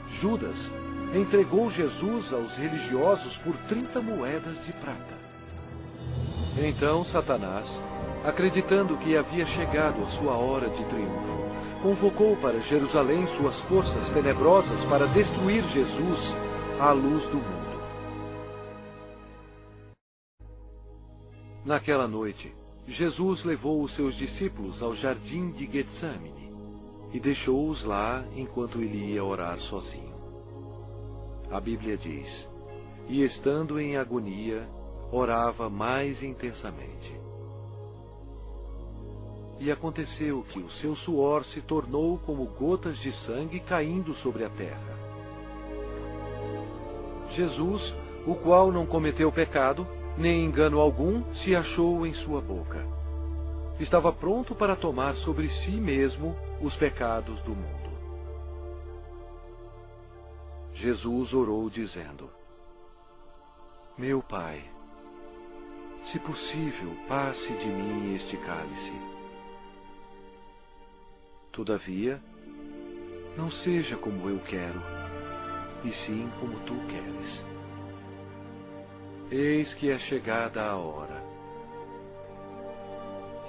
Judas entregou Jesus aos religiosos por 30 moedas de prata. Então Satanás, acreditando que havia chegado a sua hora de triunfo, convocou para Jerusalém suas forças tenebrosas para destruir Jesus à luz do mundo. Naquela noite, Jesus levou os seus discípulos ao jardim de Getsemane e deixou-os lá enquanto ele ia orar sozinho. A Bíblia diz: e estando em agonia, orava mais intensamente. E aconteceu que o seu suor se tornou como gotas de sangue caindo sobre a terra. Jesus, o qual não cometeu pecado, nem engano algum se achou em sua boca. Estava pronto para tomar sobre si mesmo os pecados do mundo. Jesus orou dizendo: meu Pai, se possível, passe de mim este cálice. Todavia, não seja como eu quero, e sim como tu queres. Eis que é chegada a hora,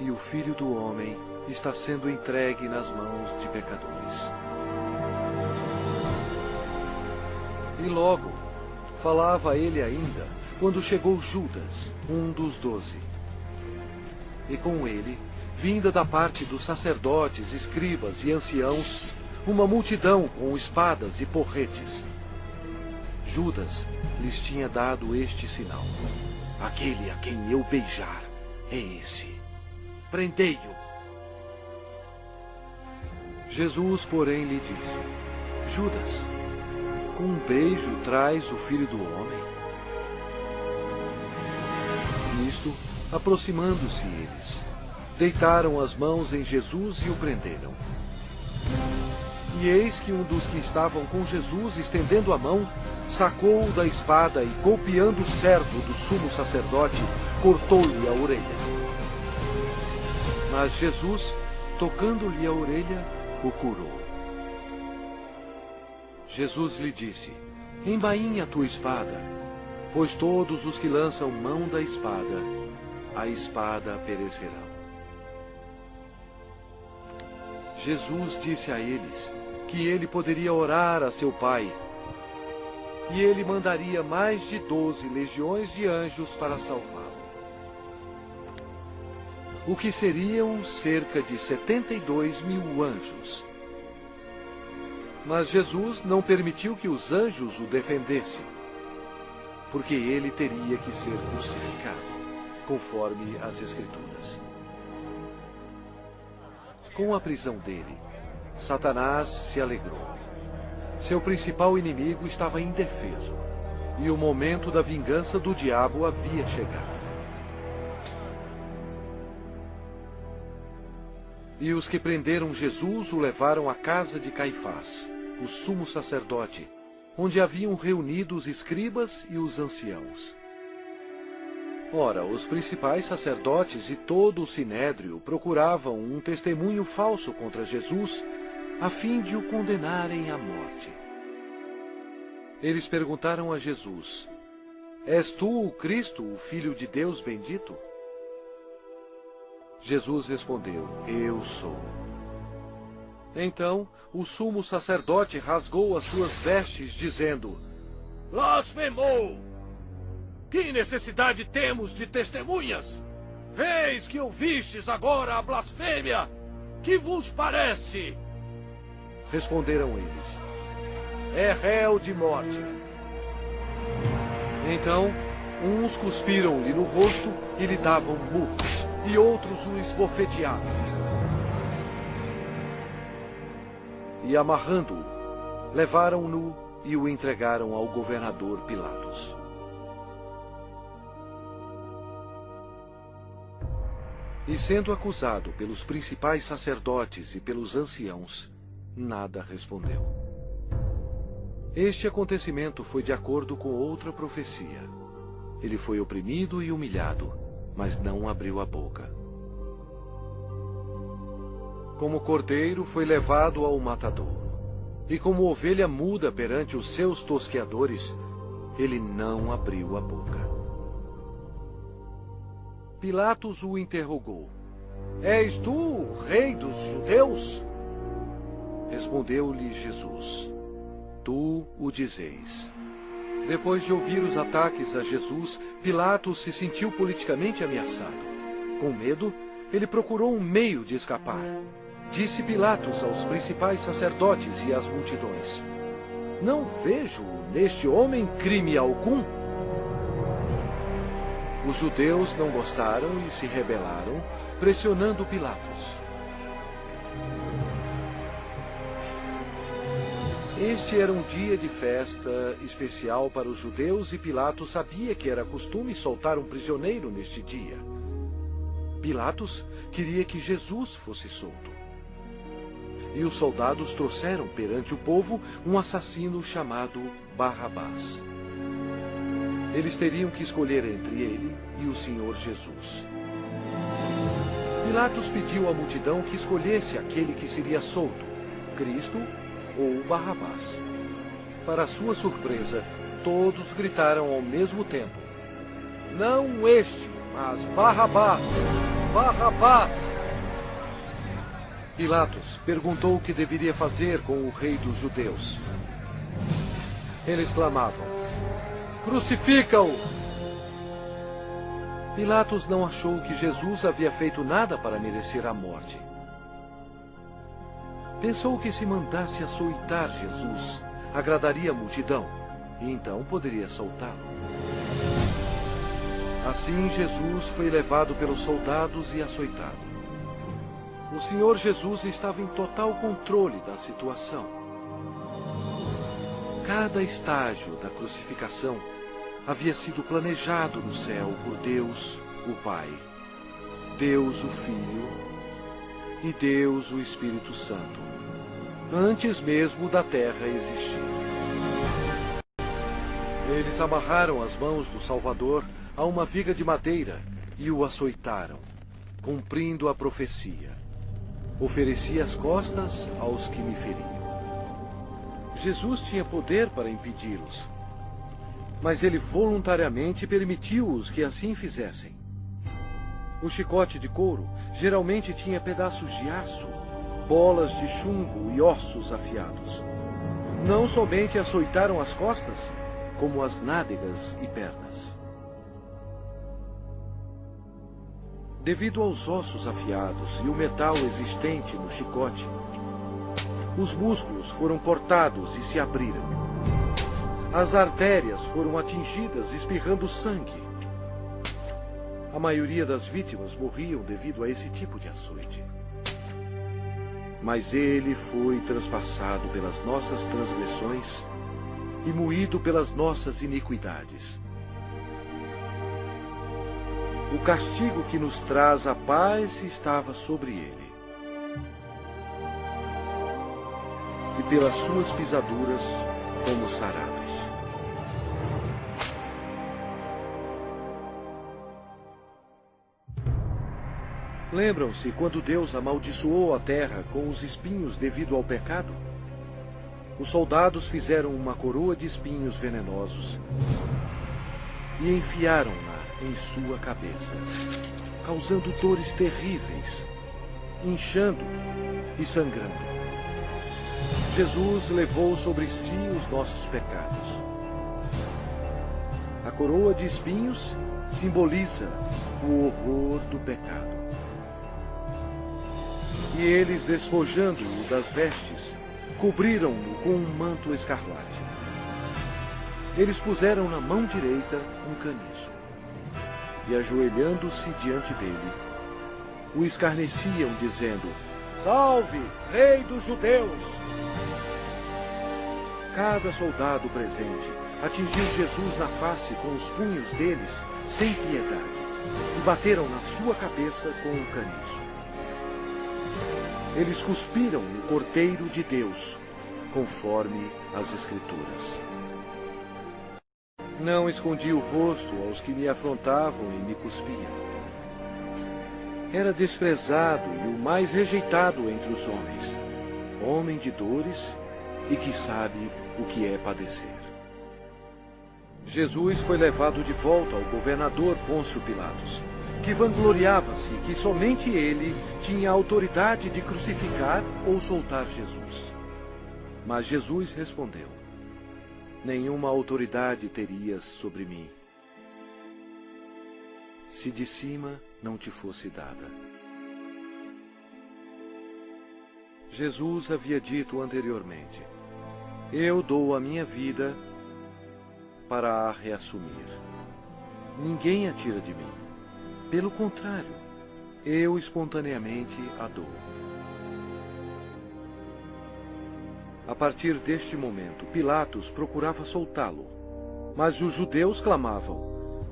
e o Filho do Homem está sendo entregue nas mãos de pecadores. E logo, falava ele ainda, quando chegou Judas, um dos 12. E com ele, vinda da parte dos sacerdotes, escribas e anciãos, uma multidão com espadas e porretes. Judas lhes tinha dado este sinal: aquele a quem eu beijar é esse. Prendei-o. Jesus, porém, lhe disse: Judas, com um beijo traz o Filho do Homem? Nisto, aproximando-se eles, deitaram as mãos em Jesus e o prenderam. E eis que um dos que estavam com Jesus, estendendo a mão, sacou-o da espada e, golpeando o servo do sumo sacerdote, cortou-lhe a orelha. Mas Jesus, tocando-lhe a orelha, o curou. Jesus lhe disse: embainha a tua espada, pois todos os que lançam mão da espada, a espada perecerão. Jesus disse a eles que ele poderia orar a seu Pai, e ele mandaria mais de 12 legiões de anjos para salvá-lo. O que seriam cerca de 72.000 anjos. Mas Jesus não permitiu que os anjos o defendessem, porque ele teria que ser crucificado, conforme as Escrituras. Com a prisão dele, Satanás se alegrou. Seu principal inimigo estava indefeso, e o momento da vingança do diabo havia chegado. E os que prenderam Jesus o levaram à casa de Caifás, o sumo sacerdote, onde haviam reunido os escribas e os anciãos. Ora, os principais sacerdotes e todo o sinédrio procuravam um testemunho falso contra Jesus, a fim de o condenarem à morte. Eles perguntaram a Jesus: és tu o Cristo, o Filho de Deus bendito? Jesus respondeu: eu sou. Então o sumo sacerdote rasgou as suas vestes, dizendo: blasfemou! Que necessidade temos de testemunhas? Eis que ouvistes agora a blasfêmia! Que vos parece? Responderam eles: é réu de morte. Então, uns cuspiram-lhe no rosto e lhe davam murros, e outros o esbofeteavam. e, amarrando-o, levaram-no e o entregaram ao governador Pilatos. E sendo acusado pelos principais sacerdotes e pelos anciãos, nada respondeu. Este acontecimento foi de acordo com outra profecia. Ele foi oprimido e humilhado, mas não abriu a boca. Como cordeiro foi levado ao matadouro, e como ovelha muda perante os seus tosqueadores, ele não abriu a boca. Pilatos o interrogou: És tu o rei dos judeus? Respondeu-lhe Jesus: Tu o dizeis. Depois de ouvir os ataques a Jesus, Pilatos se sentiu politicamente ameaçado. Com medo, ele procurou um meio de escapar. Disse Pilatos aos principais sacerdotes e às multidões: Não vejo neste homem crime algum. Os judeus não gostaram e se rebelaram, pressionando Pilatos. Este era um dia de festa especial para os judeus e Pilatos sabia que era costume soltar um prisioneiro neste dia. Pilatos queria que Jesus fosse solto. E os soldados trouxeram perante o povo um assassino chamado Barrabás. Eles teriam que escolher entre ele e o Senhor Jesus. Pilatos pediu à multidão que escolhesse aquele que seria solto, Cristo ou Barrabás. Para sua surpresa, todos gritaram ao mesmo tempo: Não este, mas Barrabás! Barrabás! Pilatos perguntou o que deveria fazer com o rei dos judeus. Eles clamavam: Crucifica-o! Pilatos não achou que Jesus havia feito nada para merecer a morte. Pensou que se mandasse açoitar Jesus, agradaria a multidão, e então poderia soltá-lo. Assim Jesus foi levado pelos soldados e açoitado. O Senhor Jesus estava em total controle da situação. Cada estágio da crucificação havia sido planejado no céu por Deus, o Pai, Deus, o Filho e Deus, o Espírito Santo, antes mesmo da terra existir. Eles amarraram as mãos do Salvador a uma viga de madeira e o açoitaram, cumprindo a profecia: Ofereci as costas aos que me feriam. Jesus tinha poder para impedi-los, mas ele voluntariamente permitiu-os que assim fizessem. O chicote de couro geralmente tinha pedaços de aço, bolas de chumbo e ossos afiados. Não somente açoitaram as costas, como as nádegas e pernas. Devido aos ossos afiados e o metal existente no chicote, os músculos foram cortados e se abriram. As artérias foram atingidas, espirrando sangue. A maioria das vítimas morriam devido a esse tipo de açoite. Mas ele foi transpassado pelas nossas transgressões e moído pelas nossas iniquidades. O castigo que nos traz a paz estava sobre ele. E pelas suas pisaduras fomos sarados. Lembram-se quando Deus amaldiçoou a terra com os espinhos devido ao pecado? Os soldados fizeram uma coroa de espinhos venenosos e enfiaram-na em sua cabeça, causando dores terríveis, inchando e sangrando. Jesus levou sobre si os nossos pecados. A coroa de espinhos simboliza o horror do pecado. E eles, despojando-o das vestes, cobriram-no com um manto escarlate. Eles puseram na mão direita um caniço. E, ajoelhando-se diante dele, o escarneciam, dizendo: Salve, Rei dos Judeus! Cada soldado presente atingiu Jesus na face com os punhos deles, sem piedade, e bateram na sua cabeça com um caniço. Eles cuspiram o Cordeiro de Deus, conforme as Escrituras. Não escondi o rosto aos que me afrontavam e me cuspiam. Era desprezado e o mais rejeitado entre os homens, homem de dores e que sabe o que é padecer. Jesus foi levado de volta ao governador Pôncio Pilatos, que vangloriava-se que somente ele tinha autoridade de crucificar ou soltar Jesus. Mas Jesus respondeu: nenhuma autoridade terias sobre mim, se de cima não te fosse dada. Jesus havia dito anteriormente: eu dou a minha vida para a reassumir. Ninguém a tira de mim. Pelo contrário, eu espontaneamente a dou. A partir deste momento, Pilatos procurava soltá-lo, mas os judeus clamavam: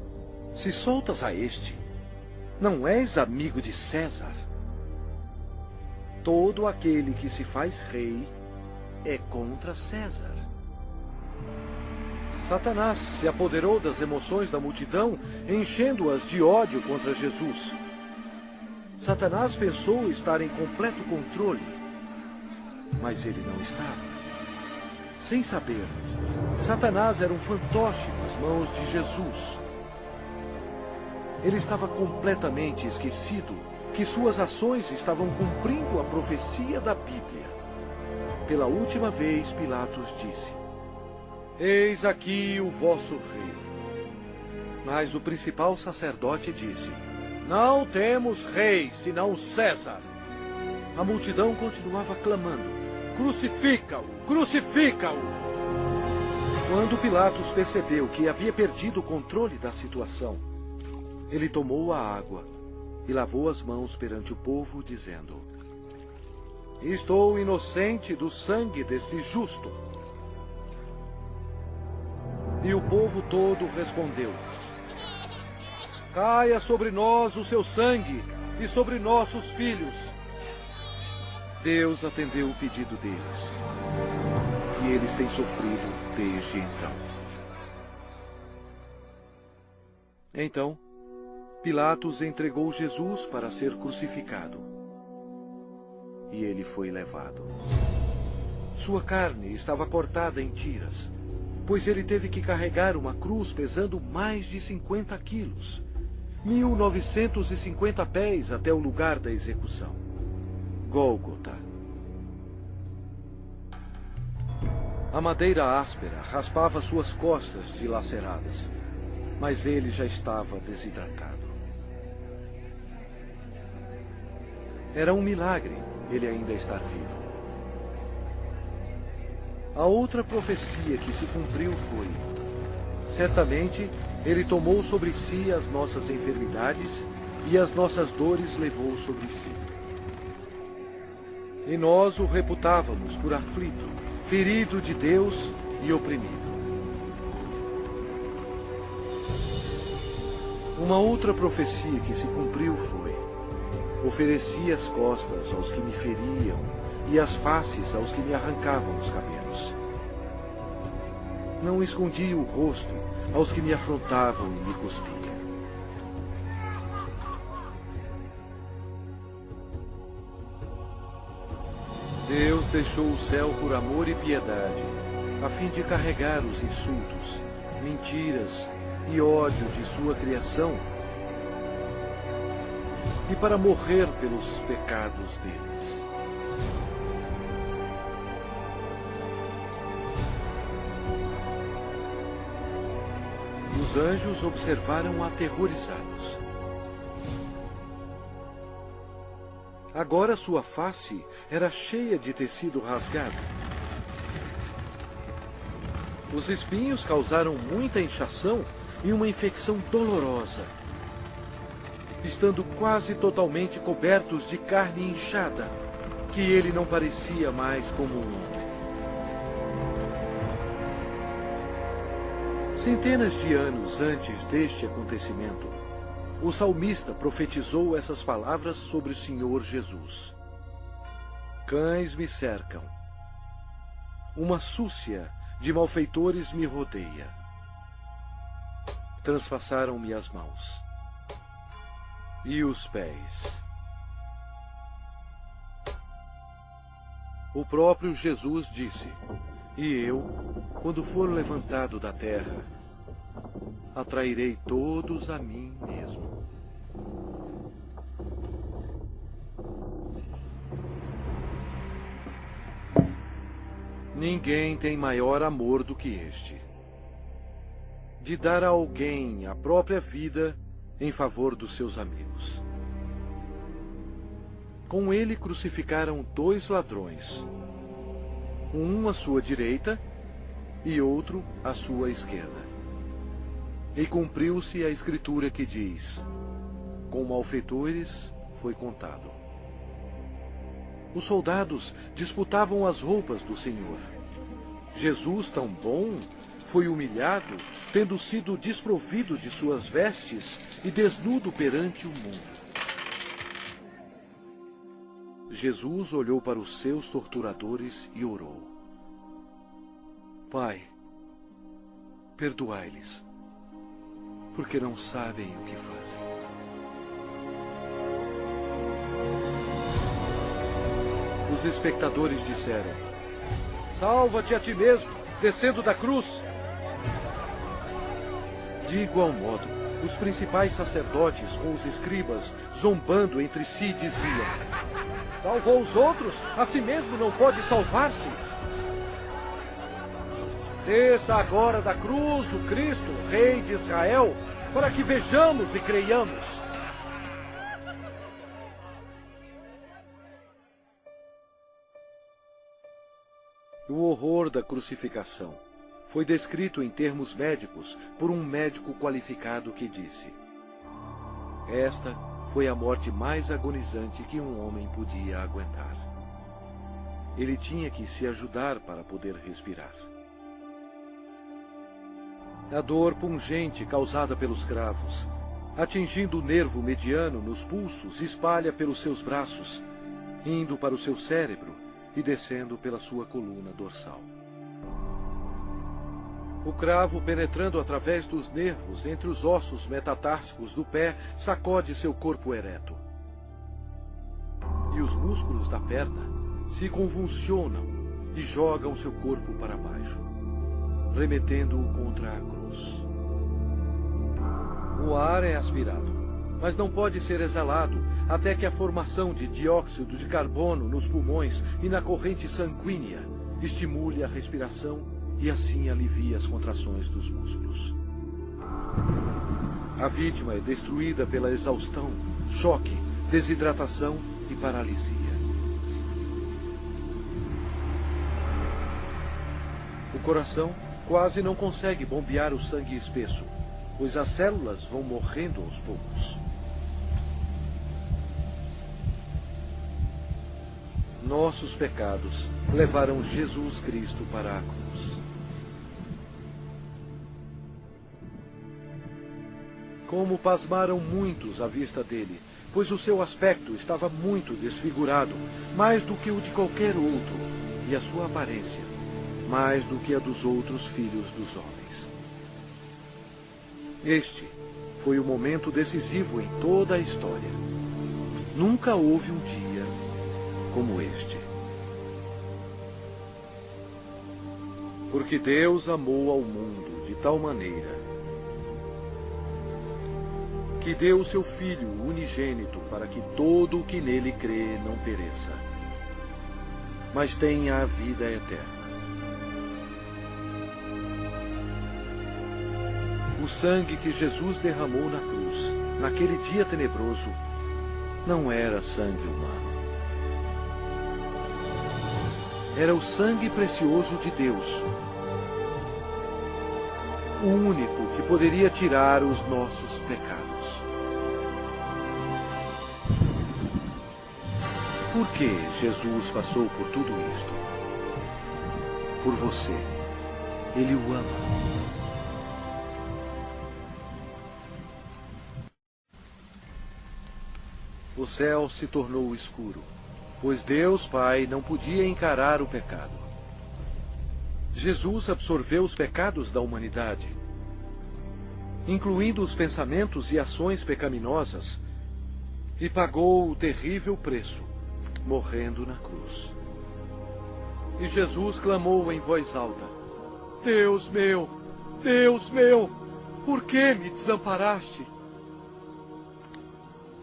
se soltas a este, não és amigo de César? Todo aquele que se faz rei é contra César. Satanás se apoderou das emoções da multidão, enchendo-as de ódio contra Jesus. Satanás pensou estar em completo controle, mas ele não estava. Sem saber, Satanás era um fantoche nas mãos de Jesus. Ele estava completamente esquecido que suas ações estavam cumprindo a profecia da Bíblia. Pela última vez, Pilatos disse: eis aqui o vosso rei. Mas o principal sacerdote disse: não temos rei, senão César. A multidão continuava clamando: crucifica-o, crucifica-o! Quando Pilatos percebeu que havia perdido o controle da situação, ele tomou a água e lavou as mãos perante o povo, dizendo: estou inocente do sangue desse justo. E o povo todo respondeu: caia sobre nós o seu sangue e sobre nossos filhos. Deus atendeu o pedido deles, e eles têm sofrido desde então. Então, Pilatos entregou Jesus para ser crucificado, e ele foi levado. Sua carne estava cortada em tiras, pois ele teve que carregar uma cruz pesando mais de 50 quilos, 1950 pés até o lugar da execução, Gólgota. A madeira áspera raspava suas costas dilaceradas, mas ele já estava desidratado. Era um milagre ele ainda estar vivo. A outra profecia que se cumpriu foi: certamente ele tomou sobre si as nossas enfermidades e as nossas dores levou sobre si. E nós o reputávamos por aflito, ferido de Deus e oprimido. Uma outra profecia que se cumpriu foi: ofereci as costas aos que me feriam e as faces aos que me arrancavam os cabelos. Não escondi o rosto aos que me afrontavam e me cuspiam. Deus deixou o céu por amor e piedade, a fim de carregar os insultos, mentiras e ódio de sua criação, e para morrer pelos pecados deles. Os anjos observaram aterrorizados. Agora sua face era cheia de tecido rasgado. Os espinhos causaram muita inchação e uma infecção dolorosa, estando quase totalmente cobertos de carne inchada, que ele não parecia mais como um homem. Centenas de anos antes deste acontecimento, o salmista profetizou essas palavras sobre o Senhor Jesus. Cães me cercam. Uma súcia de malfeitores me rodeia. Transpassaram-me as mãos e os pés. O próprio Jesus disse: e eu, quando for levantado da terra, atrairei todos a mim mesmo. Ninguém tem maior amor do que este, de dar a alguém a própria vida em favor dos seus amigos. Com ele crucificaram 2 ladrões, um à sua direita e outro à sua esquerda. E cumpriu-se a escritura que diz: com malfeitores foi contado. Os soldados disputavam as roupas do Senhor. Jesus, tão bom, foi humilhado, tendo sido desprovido de suas vestes e desnudo perante o mundo. Jesus olhou para os seus torturadores e orou: Pai, perdoai-lhes, porque não sabem o que fazem. Os espectadores disseram: salva-te a ti mesmo, descendo da cruz. De igual modo, os principais sacerdotes com os escribas, zombando entre si, diziam: salvou os outros, a si mesmo não pode salvar-se. Desça agora da cruz o Cristo, Rei de Israel, para que vejamos e creiamos. O horror da crucificação foi descrito em termos médicos por um médico qualificado que disse: esta foi a morte mais agonizante que um homem podia aguentar. Ele tinha que se ajudar para poder respirar. A dor pungente causada pelos cravos, atingindo o nervo mediano nos pulsos, espalha pelos seus braços, indo para o seu cérebro e descendo pela sua coluna dorsal. O cravo, penetrando através dos nervos entre os ossos metatársicos do pé, sacode seu corpo ereto. E os músculos da perna se convulsionam e jogam seu corpo para baixo, remetendo-o contra a cruz. O ar é aspirado, mas não pode ser exalado até que a formação de dióxido de carbono nos pulmões e na corrente sanguínea estimule a respiração e assim alivie as contrações dos músculos. A vítima é destruída pela exaustão, choque, desidratação e paralisia. O coração quase não consegue bombear o sangue espesso, pois as células vão morrendo aos poucos. Nossos pecados levaram Jesus Cristo para a cruz. Como pasmaram muitos à vista dele, pois o seu aspecto estava muito desfigurado, mais do que o de qualquer outro, e a sua aparência, mais do que a dos outros filhos dos homens. Este foi o momento decisivo em toda a história. Nunca houve um dia como este. Porque Deus amou ao mundo de tal maneira que deu o seu Filho unigênito para que todo o que nele crê não pereça, mas tenha a vida eterna. O sangue que Jesus derramou na cruz, naquele dia tenebroso, não era sangue humano. Era o sangue precioso de Deus, o único que poderia tirar os nossos pecados. Por que Jesus passou por tudo isto? Por você. Ele o ama. o céu se tornou escuro, pois Deus Pai não podia encarar o pecado. Jesus absorveu os pecados da humanidade, incluindo os pensamentos e ações pecaminosas, e pagou o terrível preço, morrendo na cruz. E Jesus clamou em voz alta: Deus meu, por que me desamparaste?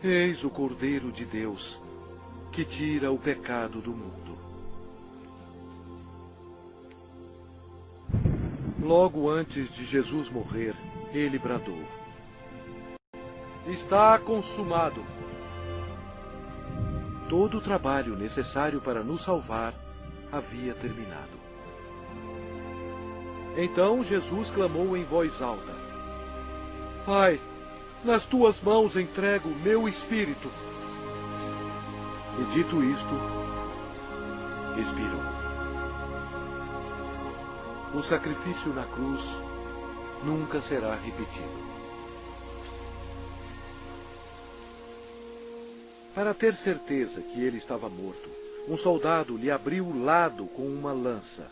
Eis o Cordeiro de Deus, que tira o pecado do mundo. Logo antes de Jesus morrer, ele bradou: Está consumado. Todo o trabalho necessário para nos salvar havia terminado. Então Jesus clamou em voz alta: Pai, nas tuas mãos entrego o meu espírito. E dito isto, expirou. O sacrifício na cruz nunca será repetido. Para ter certeza que ele estava morto, um soldado lhe abriu o lado com uma lança,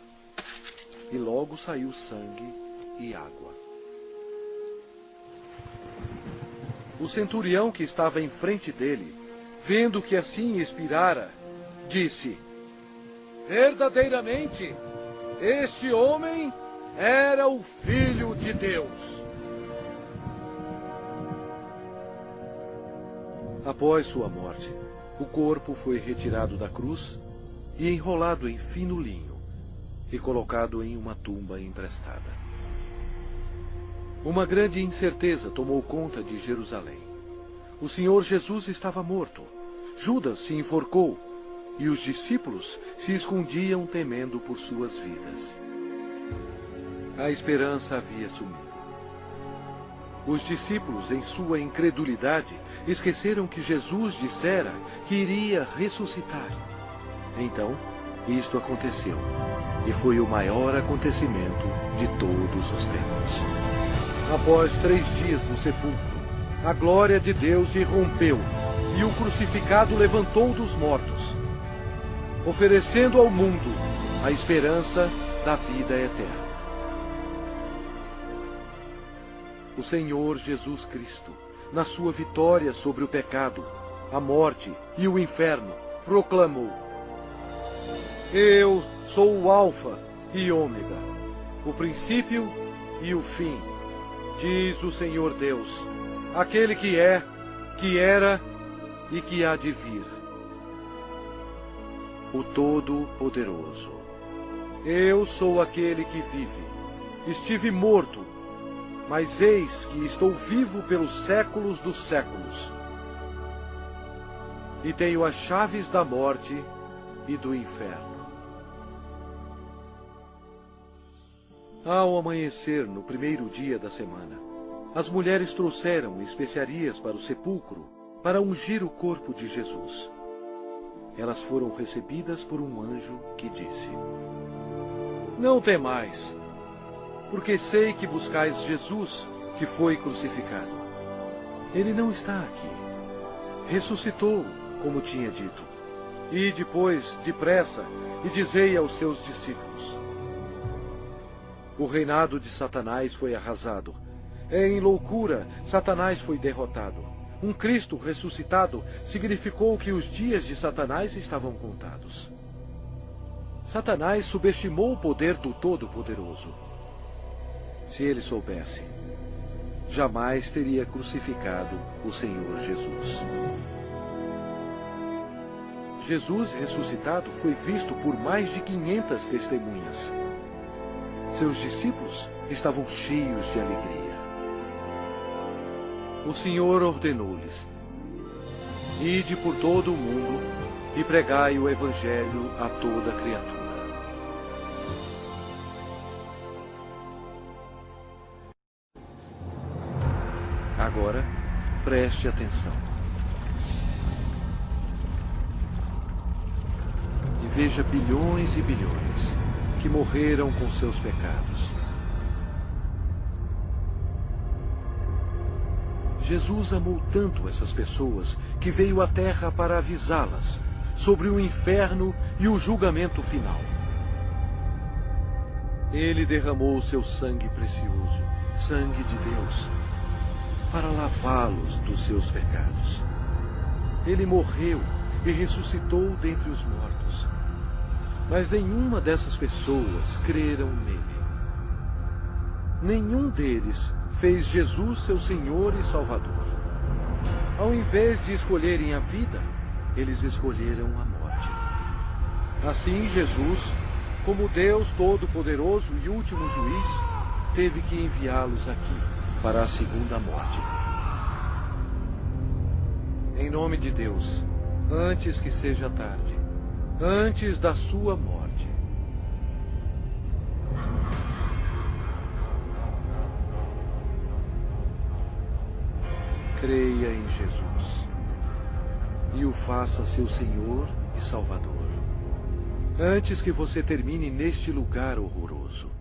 e logo saiu sangue e água. O centurião que estava em frente dele, vendo que assim expirara, disse: Verdadeiramente, este homem era o Filho de Deus. Após sua morte, o corpo foi retirado da cruz e enrolado em fino linho e colocado em uma tumba emprestada. Uma grande incerteza tomou conta de Jerusalém. O Senhor Jesus estava morto. Judas se enforcou e os discípulos se escondiam temendo por suas vidas. A esperança havia sumido. Os discípulos, em sua incredulidade, esqueceram que Jesus dissera que iria ressuscitar. Então, isto aconteceu, e foi o maior acontecimento de todos os tempos. Após 3 dias no sepulcro, a glória de Deus irrompeu, e o crucificado levantou dos mortos, oferecendo ao mundo a esperança da vida eterna. O Senhor Jesus Cristo, na sua vitória sobre o pecado, a morte e o inferno, proclamou: Eu sou o Alfa e Ômega, o princípio e o fim, diz o Senhor Deus, aquele que é, que era e que há de vir, o Todo-Poderoso. Eu sou aquele que vive. Estive morto, mas eis que estou vivo pelos séculos dos séculos. E tenho as chaves da morte e do inferno. Ao amanhecer, no primeiro dia da semana, as mulheres trouxeram especiarias para o sepulcro para ungir o corpo de Jesus. Elas foram recebidas por um anjo que disse: Não temais, porque sei que buscais Jesus, que foi crucificado. Ele não está aqui. Ressuscitou, como tinha dito. E depois, depressa, e dizei aos seus discípulos: O reinado de Satanás foi arrasado. Em loucura, Satanás foi derrotado. Um Cristo ressuscitado significou que os dias de Satanás estavam contados. Satanás subestimou o poder do Todo-Poderoso. Se ele soubesse, jamais teria crucificado o Senhor Jesus. Jesus ressuscitado foi visto por mais de 500 testemunhas. Seus discípulos estavam cheios de alegria. O Senhor ordenou-lhes: Ide por todo o mundo e pregai o Evangelho a toda criatura. Agora, preste atenção. E veja bilhões e bilhões que morreram com seus pecados. Jesus amou tanto essas pessoas que veio à Terra para avisá-las sobre o inferno e o julgamento final. Ele derramou seu sangue precioso, sangue de Deus, para lavá-los dos seus pecados. Ele morreu e ressuscitou dentre os mortos. Mas nenhuma dessas pessoas creram nele. Nenhum deles fez Jesus seu Senhor e Salvador. Ao invés de escolherem a vida, eles escolheram a morte. Assim, Jesus, como Deus Todo-Poderoso e último juiz, teve que enviá-los aqui para a segunda morte. Em nome de Deus, antes que seja tarde, antes da sua morte, creia em Jesus e o faça seu Senhor e Salvador, antes que você termine neste lugar horroroso.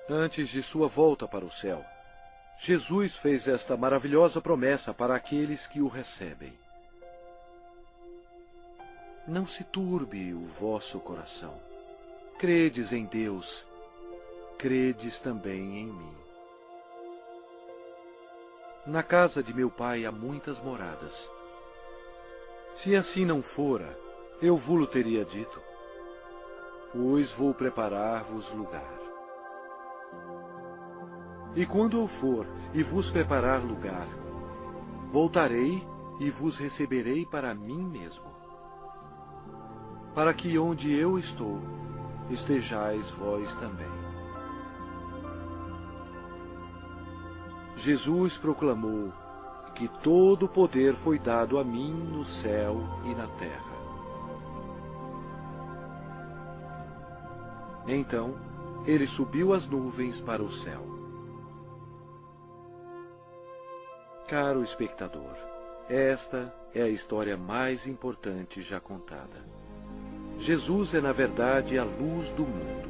Antes de sua volta para o céu, Jesus fez esta maravilhosa promessa para aqueles que o recebem. Não se turbe o vosso coração. Credes em Deus, credes também em mim. Na casa de meu Pai há muitas moradas. Se assim não fora, eu vou-lo teria dito, pois vou preparar-vos lugar. E quando eu for e vos preparar lugar, voltarei e vos receberei para mim mesmo, para que onde eu estou, estejais vós também. Jesus proclamou que todo o poder foi dado a mim no céu e na terra. Então, ele subiu às nuvens para o céu. Caro espectador, esta é a história mais importante já contada. Jesus é, na verdade, a luz do mundo.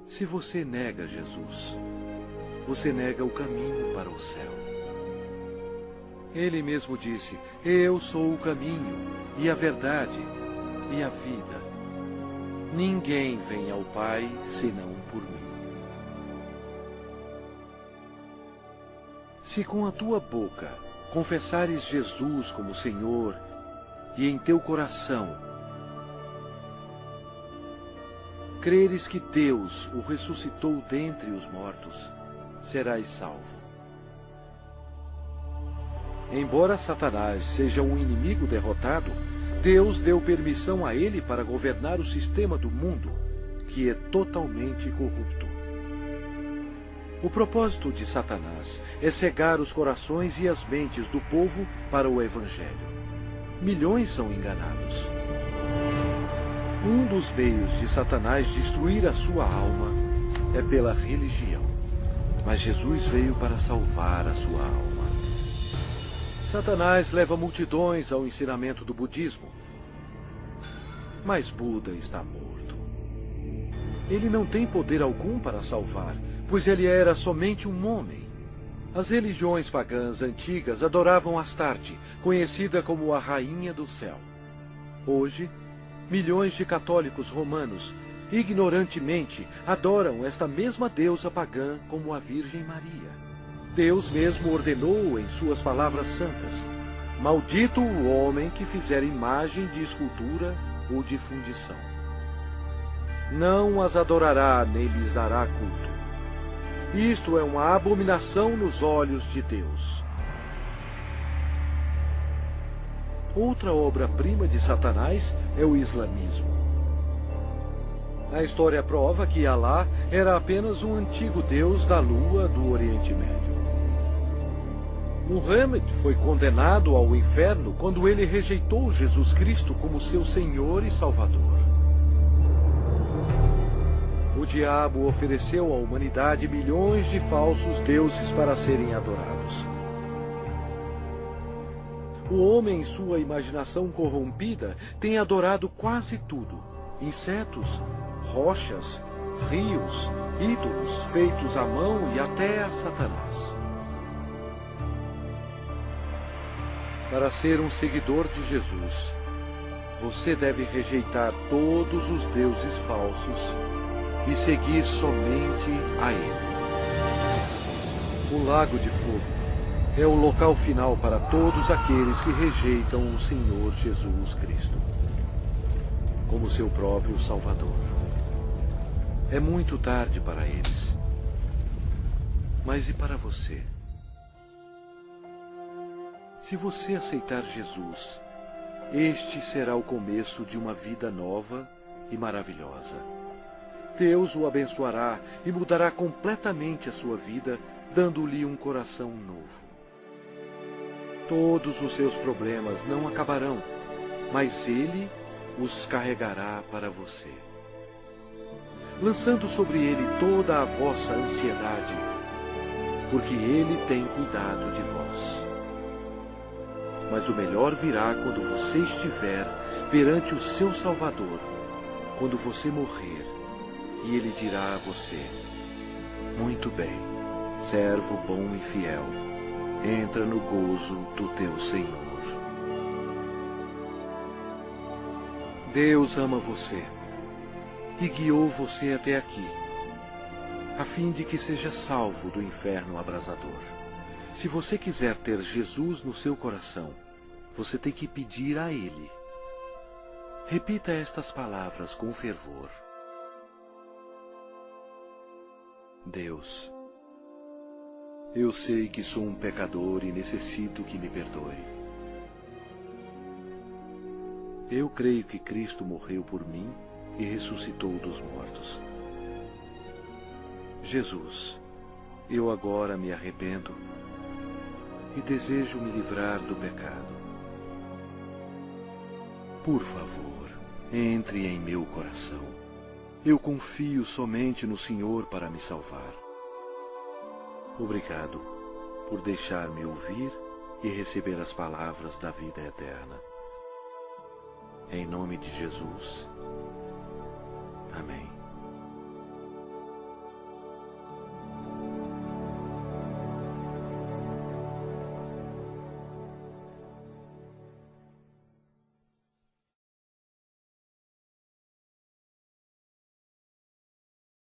Se você nega Jesus, você nega o caminho para o céu. Ele mesmo disse: eu sou o caminho, e a verdade, e a vida. Ninguém vem ao Pai senão por mim. Se com a tua boca confessares Jesus como Senhor e em teu coração creres que Deus o ressuscitou dentre os mortos, serás salvo. Embora Satanás seja um inimigo derrotado, Deus deu permissão a ele para governar o sistema do mundo, que é totalmente corrupto. O propósito de Satanás é cegar os corações e as mentes do povo para o Evangelho. Milhões são enganados. Um dos meios de Satanás destruir a sua alma é pela religião. Mas Jesus veio para salvar a sua alma. Satanás leva multidões ao ensinamento do budismo. Mas Buda está morto. Ele não tem poder algum para salvar, pois ele era somente um homem. As religiões pagãs antigas adoravam Astarte, conhecida como a Rainha do Céu. Hoje, milhões de católicos romanos, ignorantemente, adoram esta mesma deusa pagã como a Virgem Maria. Deus mesmo ordenou em suas palavras santas: maldito o homem que fizer imagem de escultura ou de fundição. Não as adorará nem lhes dará culto. Isto é uma abominação nos olhos de Deus. Outra obra-prima de Satanás é o islamismo. A história prova que Alá era apenas um antigo deus da lua do Oriente Médio. Muhammad foi condenado ao inferno quando ele rejeitou Jesus Cristo como seu Senhor e Salvador. O diabo ofereceu à humanidade milhões de falsos deuses para serem adorados. O homem, em sua imaginação corrompida, tem adorado quase tudo, insetos, rochas, rios, ídolos feitos à mão e até a Satanás. Para ser um seguidor de Jesus, você deve rejeitar todos os deuses falsos e seguir somente a Ele. O Lago de Fogo é o local final para todos aqueles que rejeitam o Senhor Jesus Cristo como seu próprio Salvador. É muito tarde para eles. Mas e para você? Se você aceitar Jesus, este será o começo de uma vida nova e maravilhosa. Deus o abençoará e mudará completamente a sua vida, dando-lhe um coração novo. Todos os seus problemas não acabarão, mas Ele os carregará para você, lançando sobre Ele toda a vossa ansiedade, porque Ele tem cuidado de vós. Mas o melhor virá quando você estiver perante o seu Salvador, quando você morrer, e Ele dirá a você: muito bem, servo bom e fiel, entra no gozo do teu Senhor. Deus ama você e guiou você até aqui, a fim de que seja salvo do inferno abrasador. Se você quiser ter Jesus no seu coração, você tem que pedir a Ele. Repita estas palavras com fervor. Deus, eu sei que sou um pecador e necessito que me perdoe. Eu creio que Cristo morreu por mim e ressuscitou dos mortos. Jesus, eu agora me arrependo e desejo me livrar do pecado. Por favor, entre em meu coração. Eu confio somente no Senhor para me salvar. Obrigado por deixar-me ouvir e receber as palavras da vida eterna. Em nome de Jesus. Amém.